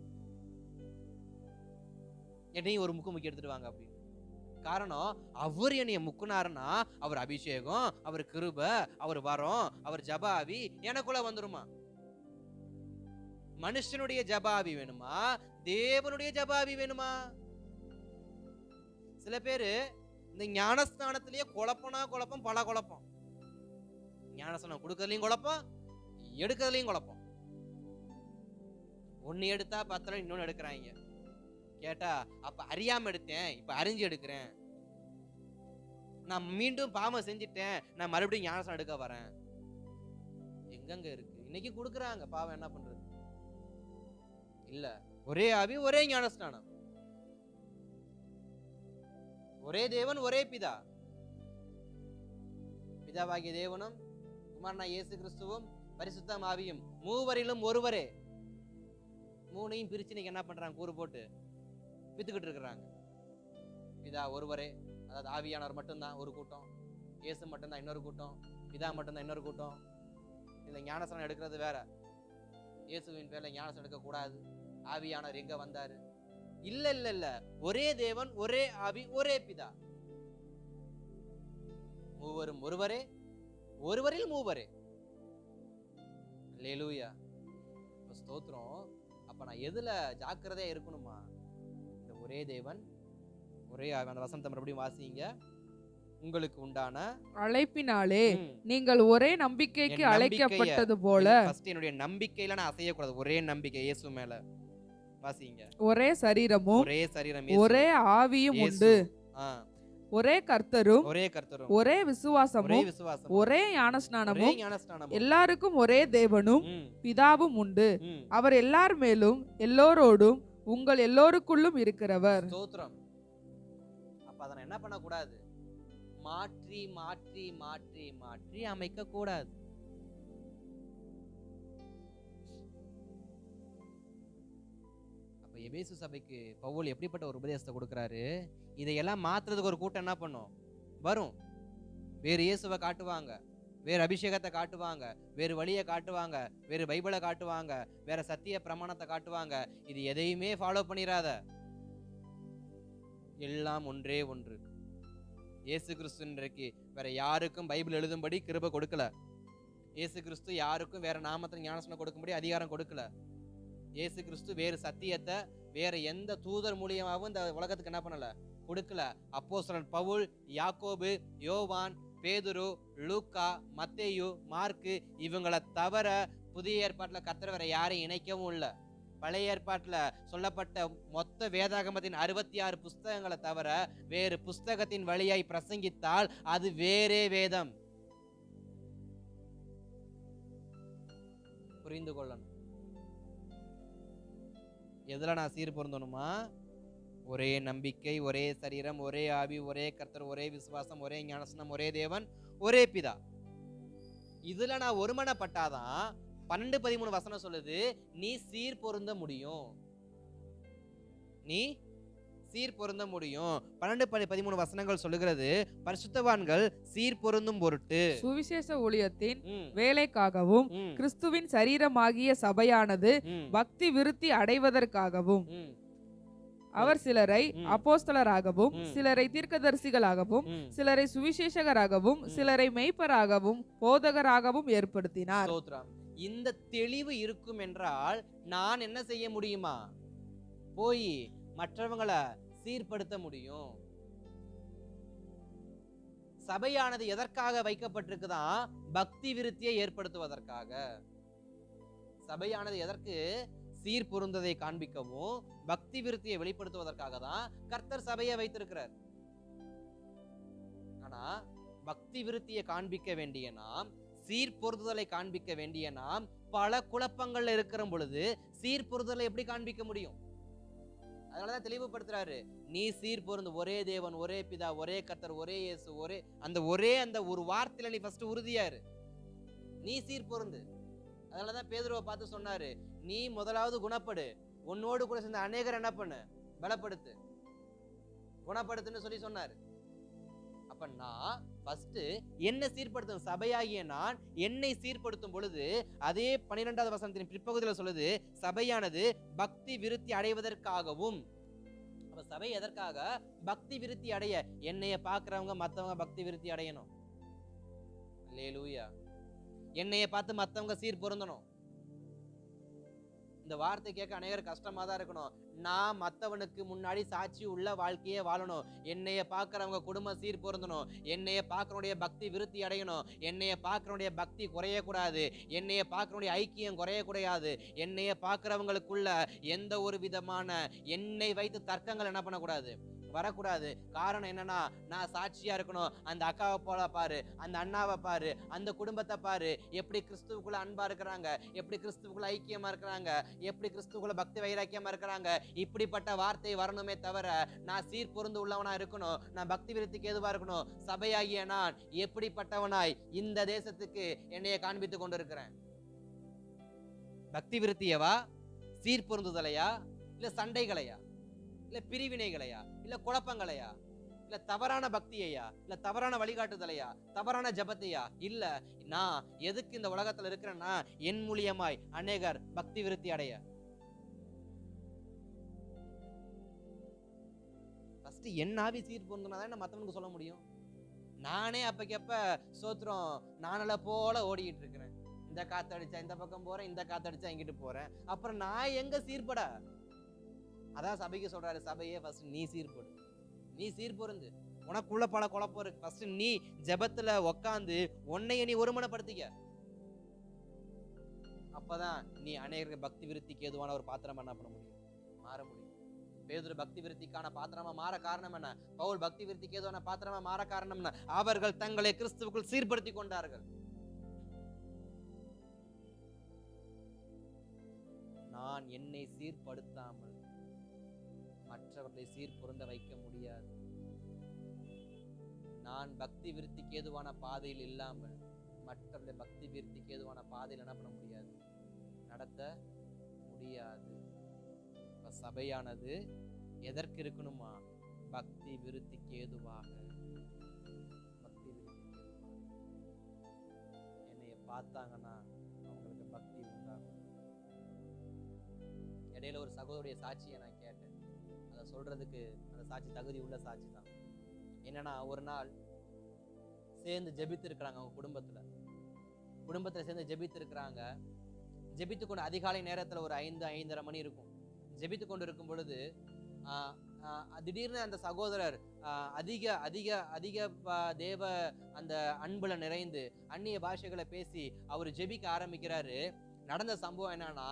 என்னையும் ஒரு முக்கி எடுத்துட்டு வாங்க அப்படின்னு. காரணம், அவர் என்னைய முக்குனாருன்னா அவர் அபிஷேகம், அவர் கிருபை, அவர் வரம், அவர் ஜபாவி எனக்குள்ள வந்துருமா? மனுஷனுடைய ஜபாவி வேணுமா? தேவனுடைய ஜபாவி வேணுமா? சில பேரு இந்த ஞானஸ்தானத்திலேயே குழப்பம், பல குழப்பம். ஞானஸ்தானம் கொடுக்கறதுலயும் குழப்பம், எடுக்கிறதுலயும் குழப்பம். ஒன்னு எடுத்தா 10 இன்னொன்னு எடுக்கிறாங்க. கேட்டா அப்ப அறியாம எடுத்தேன், இப்ப அறிஞ்சு எடுக்கிறேன், நான் மீண்டும் பாவம் செஞ்சுட்டேன், நான் மறுபடியும் ஞானஸ்தானம் எடுக்க வரேன். எங்கங்க இருக்கு? இன்னைக்கு கொடுக்குறாங்க, பாவம் என்ன பண்றது? இல்ல, ஒரே ஆவி, ஒரே ஞானஸ்நானம், ஒரே தேவன், ஒரே பிதா. பிதாவாகிய தேவனும் குமாரனா இயேசு கிறிஸ்துவும் பரிசுத்த ஆவியும் மூவரிலும் ஒருவரே. மூணையும் பிரிச்சு இன்னைக்கு என்ன பண்றாங்க? கூறு போட்டு வித்துக்கிட்டு இருக்கிறாங்க. பிதா ஒருவரே, அதாவது ஆவியானவர் மட்டும்தான் ஒரு கூட்டம், இயேசு மட்டும்தான் இன்னொரு கூட்டம், பிதா மட்டும்தான் இன்னொரு கூட்டம். இதுல ஞானஸ்நானம் எடுக்கிறது வேற. இயேசுவின் பேர்ல ஞானஸ்நானம் எடுக்க கூடாது. ஆவியானவர் எங்க வந்தாரு? இல்ல இல்ல இல்ல, ஒரே தேவன், ஒரே ஆவி, ஒரே பிதா, மூவரும் ஒருவரே, ஒருவரில் மூவரே. அல்லேலூயா, ஸ்தோத்திரம். அப்ப நான் எதுல ஜாக்கிரதையா இருக்கணுமா? இந்த ஒரே தேவன், ஒரே ஆவி. அந்த வசனத்தை மறுபடியும் வாசிங்க. உங்களுக்கு உண்டான அழைப்பினாலே நீங்கள் ஒரே நம்பிக்கைக்கு அழைக்கப்பட்டது போல. ஃபர்ஸ்ட் என்னுடைய நம்பிக்கையில நான் அசையக்கூடாது. ஒரே நம்பிக்கை இயேசு மேல. வாசிங்க. ஒரே சரீரமும், ஒரே சரீரம், ஒரே ஆவியும் உண்டு, ஒரே கர்த்தரும், ஒரே விசுவாசமும், ஒரே ஞானஸ்நானமும், எல்லாருக்கும் ஒரே தேவனும் பிதாவும் உண்டு. அவர் எல்லார் மேலும் எல்லாரோடும் உங்கள் எல்லோருக்குள்ளும் இருக்கிறவர். ஸ்தோத்திரம். அப்ப அதை என்ன பண்ண கூடாது? மாற்றி மாற்றி மாற்றி மாற்றி அமைக்க கூடாது. அப்ப எபேசு சபைக்கு பவுல் எப்படிப்பட்ட ஒரு உபதேசத்தை கொடுக்கிறாரு? இதையெல்லாம் மாத்துறதுக்கு ஒரு கூட்டம் என்ன பண்ணும்? வரும். வேறு இயேசுவை காட்டுவாங்க, வேறு அபிஷேகத்தை காட்டுவாங்க, வேறு வழியை காட்டுவாங்க, வேறு பைபிளை காட்டுவாங்க, வேற சத்திய பிரமாணத்தை காட்டுவாங்க. இது எதையுமே ஃபாலோ பண்ணிராத. எல்லாம் ஒன்றே ஒன்று. இயேசு கிறிஸ்து இன்றைக்கு வேற யாருக்கும் பைபிள் எழுதும்படி கிருபை கொடுக்கல. இயேசு கிறிஸ்து யாருக்கும் வேற நாமத்தில் ஞானஸ்நானம் கொடுக்கும்படி அதிகாரம் கொடுக்கல. இயேசு கிறிஸ்து வேறு சத்தியத்தை வேற எந்த தூதர் மூலியமாகவும் இந்த உலகத்துக்கு என்ன பண்ணல, கொடுக்கல. அப்போஸ்தலன் பவுல், யாக்கோபு, யோவான், பேதுரு, லூக்கா, மத்தேயு, மார்க்கு இவங்களை தவிர புதிய ஏற்பாட்டுல கர்த்தர் வேற யாரையும் இணைக்கவும் இல்லை. பழைய ஏற்பாட்டுல சொல்லப்பட்ட மொத்த வேதாகமத்தின் 66 புஸ்தகங்களை தவிர வேறு புஸ்தகத்தின் வழியாய் பிரசங்கித்தால் அது வேறே வேதம். புரிந்து கொள்ளணும். எதுல நான் சீர் பொருந்தணுமா? ஒரே நம்பிக்கை, ஒரே சரீரம், ஒரே ஆவி, ஒரே கர்த்தர், ஒரே விசுவாசம், ஒரே ஞானஸ்நானம், ஒரே தேவன், ஒரே பிதா. இதுல நான் ஒருமனப்பட்டாதான் 12-13 வசனம் சொல்லுது, நீ சீர் பொருந்த முடியும். நீ சீர் பொருந்த முடியும். 12-13 வசனங்கள் சொல்லுகிறது, பரிசுத்தவான்கள் சீர் பொருந்தும் பொருட்டு சுவிசேஷ ஊழியத்தின் வேலைக்காகவும் கிறிஸ்துவின் சரீரமாகிய சபையானது பக்தி விருத்தி அடைவதற்காகவும் அவர் சிலரை அப்போஸ்தலராகவும் சிலரை தீர்க்கதரிசிகளாகவும் சிலரை சுவிசேஷகராகவும் சிலரை மெய்ப்பராகவும் போதகராகவும் ஏற்படுத்தினார். இந்த தெளிவு இருக்கும் என்றால் நான் என்ன செய்ய முடியுமா? போய் மற்றவங்களை சீர்படுத்த முடியும். சபையானது எதற்காக வைக்கப்பட்டிருக்குதான்? பக்தி விருத்தியை ஏற்படுத்துவதற்காக. சபையானது எதற்கு? சீர் பொருந்ததை காண்பிக்கவும் பக்தி விருத்தியை வெளிப்படுத்துவதற்காக தான் கர்த்தர் சபையை வைத்திருக்கிறார். ஆனா பக்தி விருத்தியை காண்பிக்க வேண்டிய நாம், சீர் பொருந்துதலை காண்பிக்க வேண்டிய நாம் பல குழப்பங்கள்ல இருக்கிற பொழுது சீர் பொருந்துதலை எப்படி காண்பிக்க முடியும்? அதனாலதான் தெளிவுபடுத்துறாரு, நீ சீர் பொருந்து, ஒரே தேவன், ஒரே பிதா, ஒரே கர்த்தர், ஒரே இயேசு, அந்த ஒரு வார்த்தையில நீ ஃபர்ஸ்ட் உறுதியாரு, நீ சீர் பொருந்து. அதனாலதான் பேதுருவை பார்த்து சொன்னாரு, நீ முதலாவது குணப்படு, உன்னோடு கூட சேர்ந்த அநேகர் என்ன பண்ணு, பலப்படுத்து, குணப்படுத்துன்னு சொல்லி சொன்னாரு. அப்ப நான் ஃபர்ஸ்ட் என்ன சீர்படுத்தும்? சபையாகிய நான் என்னை சீர்படுத்தும் பொழுது அதே 12வது வசனத்தின் பிற்பகுதியில் சொல்லுது, சபையானது பக்தி விருத்தி அடைவதற்காகவும். அப்ப சபை எதற்காக? பக்தி விருத்தி அடைய. என்னைய பாக்குறவங்க மத்தவங்க பக்தி விருத்தி அடையணும். அல்லேலூயா. என்னைய பார்த்து மத்தவங்க சீர் பொருந்தணும். இந்த வார்த்தை கேட்க அநேகர் கஷ்டமா தான் இருக்கணும். நான் மத்தவனுக்கு முன்னாடி சாட்சி உள்ள வாழ்க்கையே வாழணும். என்னைய பார்க்கறவங்க குடும்ப சீர் பொருந்தணும். என்னைய பார்க்கறவனுடைய பக்தி விருத்தி அடையணும். என்னைய பார்க்கறவனுடைய பக்தி குறையக்கூடாது. என்னைய பார்க்கறவனுடைய ஐக்கியம் குறையக்கூடாது. என்னைய பார்க்கறவங்களுக்குள்ள எந்த ஒரு விதமான என்னை வைத்து தர்க்கங்கள் என்ன பண்ணக்கூடாது, வரக்கூடாது. காரணம் என்னன்னா, நான் சாட்சியா இருக்கணும். அந்த அக்காவை போல பாரு, அந்த அண்ணாவை பாரு, அந்த குடும்பத்தை பாரு, எப்படி கிறிஸ்துவுக்குள்ள அன்பா இருக்கிறாங்க, எப்படி கிறிஸ்துவுக்குள்ள ஐக்கியமா இருக்கிறாங்க, எப்படி கிறிஸ்துவுக்குள்ள பக்தி வைராக்கியமா இருக்கிறாங்க. இப்படிப்பட்ட வார்த்தை வரணுமே தவிர நான் சீர் பொருந்து உள்ளவனா இருக்கணும், நான் பக்தி விருத்திக்கு ஏதுவா இருக்கணும். சபையாகிய நான் எப்படிப்பட்டவனாய் இந்த தேசத்துக்கு என்னைய காண்பித்துக் கொண்டிருக்கிறேன்? பக்தி விருத்தியவா, சீர் பொருந்துதலையா, இல்ல சண்டைகளையா, இல்ல பிரிவினைகளையா, இல்ல குழப்பங்களையா, இல்ல தவறான பக்தியையா, இல்ல தவறான வழிகாட்டுதலையா, தவறான ஜபத்தையா? இல்ல, நான் எதுக்கு இந்த உலகத்துல இருக்கிறேன்னா என் மூலியமாய் அநேகர் பக்தி விருத்தி அடைய. ஃபர்ஸ்ட் என் ஆவி சீர் பொருந்தினாதான் மத்தவனுக்கு சொல்ல முடியும். நானே அப்பக்கப்ப சோத்திரம் நானல போல ஓடிக்கிட்டு இருக்கிறேன். இந்த காத்தடிச்சா இந்த பக்கம் போறேன், இந்த காத்தடிச்சா இங்கிட்டு போறேன். அப்புறம் நான் எங்க சீர்பட? அதான் சபைக்கு சொல்றாரு, சபையே ஃபர்ஸ்ட் நீ சீர்படு, நீ சீர் பொருந்து. உனக்குள்ள பல குழப்பம் இருக்கு, ஃபர்ஸ்ட் நீ ஜெபத்துல உட்காந்து உன்னைய நீ ஒருமனப்படுத்திக்க. அப்பதான் நீ அநேகருக்கு பக்தி விருத்திக்கு ஏதுவான ஒரு பாத்திரமா என்ன பண்ண முடியும், மாற முடியும். பேதுரு பக்தி விருத்திக்கான பாத்திரமா மாற காரணம் என்ன? பவுல் பக்தி விருத்திக்கு ஏதுவான பாத்திரமா மாற காரணம் என்ன? அவர்கள் தங்களை கிறிஸ்துவுக்குள் சீர்படுத்தி கொண்டார்கள். நான் என்னை சீர்படுத்தாமல் மற்றவர்களை சீர் பொருந்த வைக்க முடியாது. நான் பக்தி விருத்திக்கு ஏதுவான பாதையில் இல்லாமல் மற்றவர்களை பக்தி விருத்திக்கு ஏதுவான பாதையில் என்ன பண்ண முடியாது, நடத்த முடியாது. இப்ப சபையானது எதற்கு இருக்கணுமா? பக்தி விருத்திக்கு ஏதுவாக. பக்தி விருத்திக்கு ஏதுவாக என்னைய பார்த்தாங்கன்னா அவங்களுக்கு பக்தி உண்டாகும். இடையில ஒரு சகோதரிய சாட்சியை நான் கேட்டேன். அதை சொல்றதுக்கு அந்த சாட்சி தகுதி உள்ள சாட்சி தான். என்னன்னா, ஒரு நாள் சேர்ந்து ஜெபித்து இருக்கிறாங்க. அவங்க குடும்பத்துல சேர்ந்து ஜெபித்து இருக்கிறாங்க. ஜெபித்து கொண்டு அதிகாலை நேரத்துல ஒரு 5:30 மணி இருக்கும். ஜெபித்து கொண்டு இருக்கும் பொழுது திடீர்னு அந்த சகோதரர் அதிக அதிக அதிக தேவ அந்த அன்புல நிறைந்து அந்நிய பாஷைகளை பேசி அவர் ஜெபிக்க ஆரம்பிக்கிறாரு. நடந்த சம்பவம் என்னன்னா,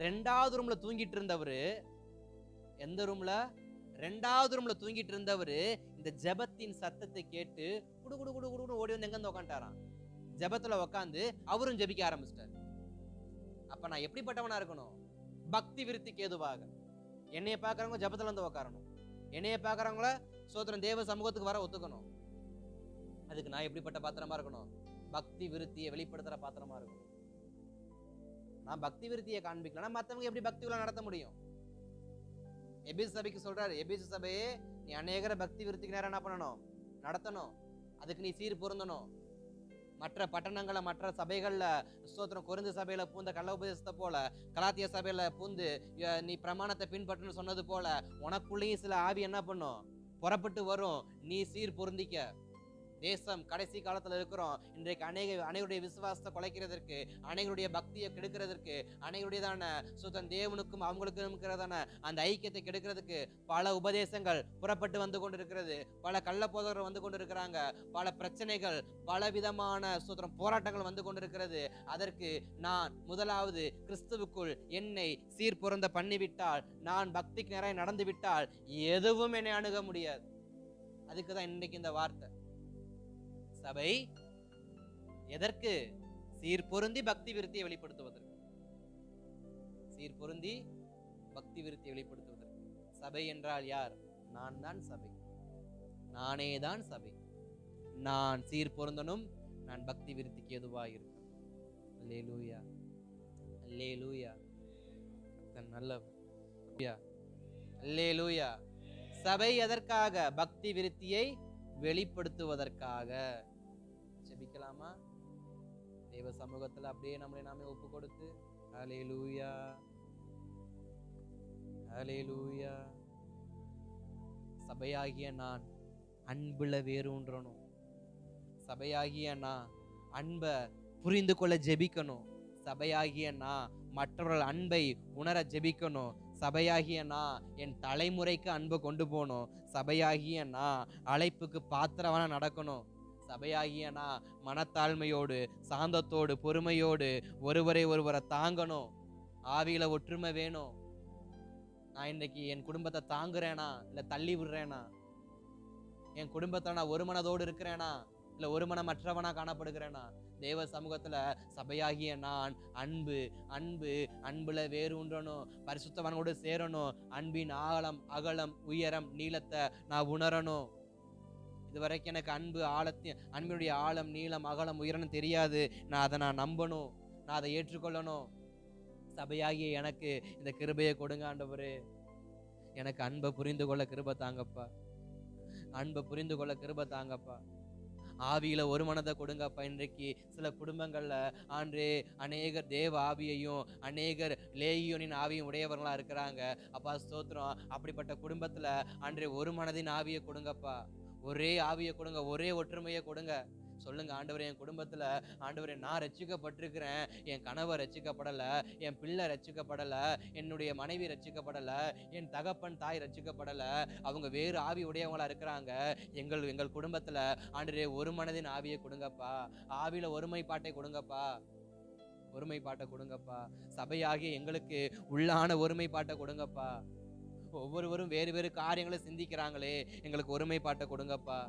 2வது ரூம்ல தூங்கிட்டு இருந்தவரு, எந்த ரூம்ல? 2வது ரூம்ல தூங்கிட்டு இருந்தவரு இந்த ஜெபத்தின் சத்தத்தை கேட்டு குடு குடு குடு குடு ஓடி வந்து எங்க வந்து உட்காந்துட்டாராம். ஜெபத்துல உட்காந்து அவரும் ஜெபிக்க ஆரம்பிச்சிட்டாரு. அப்ப நான் எப்படிப்பட்டவனா இருக்கணும்? பக்தி விருத்திக்கு ஏதுவாக. என்னைய பாக்குறவங்க ஜெபத்துல வந்து உட்காரணும். என்னைய பாக்குறவங்கள சோத்திரம் தேவ சமூகத்துக்கு வர ஒத்துக்கணும். அதுக்கு நான் எப்படிப்பட்ட பாத்திரமா இருக்கணும்? பக்தி விருத்தியை வெளிப்படுத்துற பாத்திரமா இருக்கணும். நான் பக்தி விருத்தியை காண்பிக்கலாம், மத்தவங்க எப்படி பக்திகளை நடத்த முடியும்? எபேசு சபைக்கு சொல்றாரு, எபேசு சபையே, நீ அநேகர பக்தி விருத்திக்கு நேரம் என்ன பண்ணணும்? நடத்தணும். அதுக்கு நீ சீர் பொருந்தணும். மற்ற பட்டணங்களை மற்ற சபைகள்ல ஸ்தோத்திரம் கொரிந்து சபையில பூந்த கள்ள உபதேசத்தை போல, கலாத்திய சபையில பூந்து நீ பிரமாணத்தை பின்பற்றுன்னு சொன்னது போல உனக்குள்ளேயும் சில ஆவி என்ன பண்ணும்? புறப்பட்டு வரும். நீ சீர் பொருந்திக்க. தேசம் கடைசி காலத்துல இருக்கிறோம். இன்றைக்கு அனைவருடைய விசுவாசத்தை குலைக்கிறதற்கு, அனைவருடைய பக்தியை கெடுக்கிறதற்கு, அனைவருடையதான சுத்தம் தேவனுக்கும் அவங்களுக்கும் இருக்கிறதான அந்த ஐக்கியத்தை கெடுக்கிறதுக்கு பல உபதேசங்கள் புறப்பட்டு வந்து கொண்டிருக்கிறது. பல கள்ள போதகர்கள் வந்து கொண்டிருக்கிறாங்க. பல பிரச்சனைகள், பல விதமான சுத்தம் போராட்டங்கள் வந்து கொண்டிருக்கிறது. அதற்கு நான் முதலாவது கிறிஸ்துவுக்குள் என்னை சீர் பொருந்த பண்ணிவிட்டால், நான் பக்திக்கு நேராக நடந்து விட்டால் எதுவும் என்னை அணுக முடியாது. அதுக்குதான் இன்னைக்கு இந்த வார்த்தை. சபை எதற்கு? சீர் பொருந்தி பக்தி விருத்தியை வெளிப்படுத்துவதற்கு. சீர் பொருந்தி பக்தி விருத்தியை வெளிப்படுத்துவதற்கு. சபை என்றால் யார்? நான் தான் சபை. நானே தான் சபை. நான் சீர் பொருந்தனும், நான் பக்தி விருத்திக்கு எதுவாக இருக்கணும். அல்லேலூயா, அல்லேலூயா. நல்ல அல்லேலூயா. சபை எதற்காக? பக்தி விருத்தியை வெளிப்படுத்துவதற்காக. ஜெபிக்கலாமா? தேவ சமூகத்துல அப்படியே நம்மளை நாமே ஒப்பு கொடுத்து, அல்லேலூயா, அல்லேலூயா. சபையாகிய நான் அன்புல வேரூன்றணும். சபையாகிய நான் அன்பை புரிந்து கொள்ள ஜெபிக்கணும். சபையாகிய நான் மற்றவர்கள் அன்பை உணர ஜெபிக்கணும். சபையாகிய நான் என் தலைமுறைக்கு அன்பை கொண்டு போகணும். சபையாகிய நான் அழைப்புக்கு பாத்திரவனா நடக்கணும். சபையாகிய நான் மனத்தாழ்மையோடு, சாந்தத்தோடு, பொறுமையோடு ஒருவரை தாங்கணும். ஆவியில ஒற்றுமை வேணும். நான் இன்னைக்கு என் குடும்பத்தை தாங்குறேனா இல்ல தள்ளி விடுறேனா? என் குடும்பத்தை நான் ஒரு மனதோடு இருக்கிறேனா இல்ல ஒரு மனமற்றவனா காணப்படுகிறேனா? தேவ சமூகத்துல சபையாகிய நான் அன்பு அன்பு அன்புல வேரூன்றணும். பரிசுத்தவான்களோடு சேரணும். அன்பின் ஆழம், அகலம், உயரம், நீளத்தை நான் உணரணும். இதுவரைக்கும் எனக்கு அன்பினுடைய ஆழம், நீளம், அகலம், உயரம் தெரியாது. நான் நம்பணும். நான் அதை ஏற்றுக்கொள்ளணும். சபையாகிய எனக்கு இந்த கிருபையை கொடுங்க ஆண்டவரே. எனக்கு அன்பை புரிந்து கொள்ள கிருபை தாங்கப்பா. அன்பை புரிந்து கொள்ள கிருபை தாங்கப்பா. ஆவியில ஒரு மனதை கொடுங்கப்பா. இன்றைக்கு சில குடும்பங்கள்ல அநேகர் தேவ ஆவியையும் அநேகர் லேகியோனின் ஆவியும் உடையவர்களா இருக்கிறாங்க. அப்பா ஸ்தோத்திரம். அப்படிப்பட்ட குடும்பத்துல ஒரு மனதின் ஆவியை கொடுங்கப்பா. ஒரே ஆவியை கொடுங்க, ஒரே ஒற்றுமையை கொடுங்க. சொல்லுங்க ஆண்டவரே, என் குடும்பத்துல ஆண்டவரே நான் ரட்சிக்கப்பட்டிருக்கிறேன். என் கணவர் ரட்சிக்கப்படல, என் பிள்ளை ரட்சிக்கப்படல, என்னுடைய மனைவி ரட்சிக்கப்படல, என் தகப்பன் தாய் ரட்சிக்கப்படல. அவங்க வேறு ஆவி உடையவங்களா இருக்கிறாங்க. எங்கள் குடும்பத்துல ஆண்டவரே ஒரு மனதின் ஆவியை கொடுங்கப்பா. ஆவியில ஒருமைப்பாட்டை கொடுங்கப்பா. ஒருமைப்பாட்டை கொடுங்கப்பா. சபையாகிய எங்களுக்கு உள்ளான ஒருமைப்பாட்டை கொடுங்கப்பா. ஒவ்வொருவரும் வேறு வேறு காரியங்களை சிந்திக்கிறாங்களே, எங்களுக்கு ஒருமைப்பாட்டை கொடுங்கப்பா.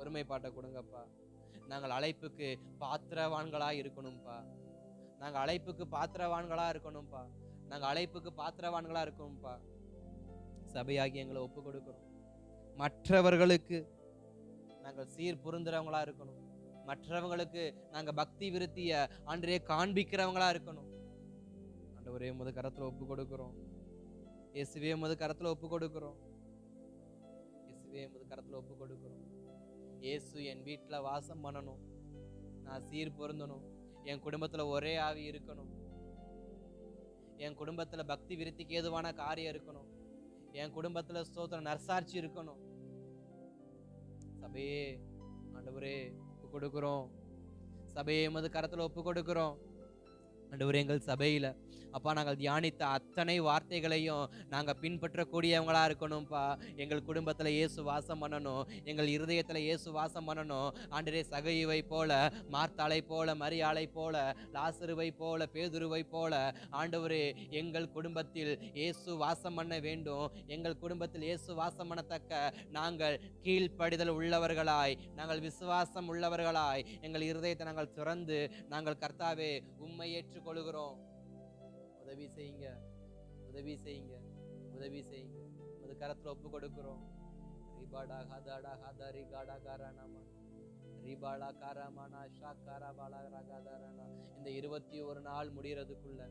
ஒருமைப்பாட்டை கொடுங்கப்பா. நாங்கள் அழைப்புக்கு பாத்திரவான்களா இருக்கணும்பா. நாங்கள் அழைப்புக்கு பாத்திரவான்களா இருக்கணும்பா. நாங்கள் அழைப்புக்கு பாத்திரவான்களா இருக்கணும்பா. சபையாகி எங்களை ஒப்பு கொடுக்கிறோம். மற்றவர்களுக்கு நாங்கள் சீர் பொருந்துறவங்களா இருக்கணும். மற்றவங்களுக்கு நாங்கள் பக்தி விருத்திய காண்பிக்கிறவங்களா இருக்கணும். ஆண்டவரே உமது கரத்துல ஒப்பு கொடுக்கிறோம். இயேசுவே உமது கரத்துல ஒப்பு கொடுக்கிறோம். இயேசுவே உமது கரத்துல ஒப்பு கொடுக்கிறோம். இயேசு என் வீட்டுல வாசம் பண்ணணும். நான் சீர் பொருந்தணும். என் குடும்பத்துல ஒரே ஆவி இருக்கணும். என் குடும்பத்துல பக்தி விருத்திக்கு ஏதுவான காரியம் இருக்கணும். என் குடும்பத்துல ஸ்தோத்திரம் நற்சாட்சி இருக்கணும். சபையே ஆண்டவரே ஒப்பு கொடுக்கிறோம். சபையை எமது கரத்துல ஒப்பு கொடுக்கிறோம். ஆண்டவரே, எங்கள் சபையில அப்பா நாங்கள் தியானித்த அத்தனை வார்த்தைகளையும் நாங்கள் பின்பற்றக்கூடியவங்களா இருக்கணும்ப்பா. எங்கள் குடும்பத்தில் இயேசு வாசம் பண்ணணும். எங்கள் இருதயத்தில் இயேசு வாசம் பண்ணணும். ஆண்டவரே, சகையுவை போல, மார்த்தாளை போல, மரியாளை போல, லாசருவை போல, பேதுருவை போல ஆண்டவரே எங்கள் குடும்பத்தில் இயேசு வாசம் பண்ண வேண்டும். எங்கள் குடும்பத்தில் இயேசு வாசம் பண்ணத்தக்க நாங்கள் கீழ்ப்படிதல் உள்ளவர்களாய், நாங்கள் விசுவாசம் உள்ளவர்களாய் எங்கள் இருதயத்தை நாங்கள் திறந்து நாங்கள் கர்த்தாவே உம்மை ஏற்றுக்கொள்கிறோம். உதவி செய்யுங்க, உதவி செய்யுங்க, உதவி செய்யுங்க. உமது கரத்துல ஒப்பு கொடுக்கிறோம். ரிபாடா ஹதாடா ஹதாரி காடா காரானாமா ரிபாடா காராமானா ஷாக்காரா பாலா ரகாதாரானா. இந்த 21 நாள் முடியறதுக்குள்ள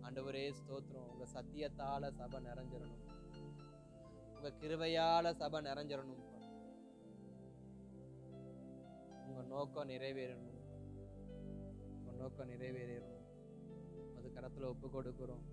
ஆண்டவரே ஸ்தோத்திரம். உங்க சத்தியத்தால சபை நிறைஞ்சிடணும். உங்க கிருபையால சபை நிறைஞ்சிடணும். உங்க நோக்கம் நிறைவேறணும். உங்க நோக்கம் நிறைவேறணும். அது கரத்துல ஒப்பு கொடுக்கிறோம்.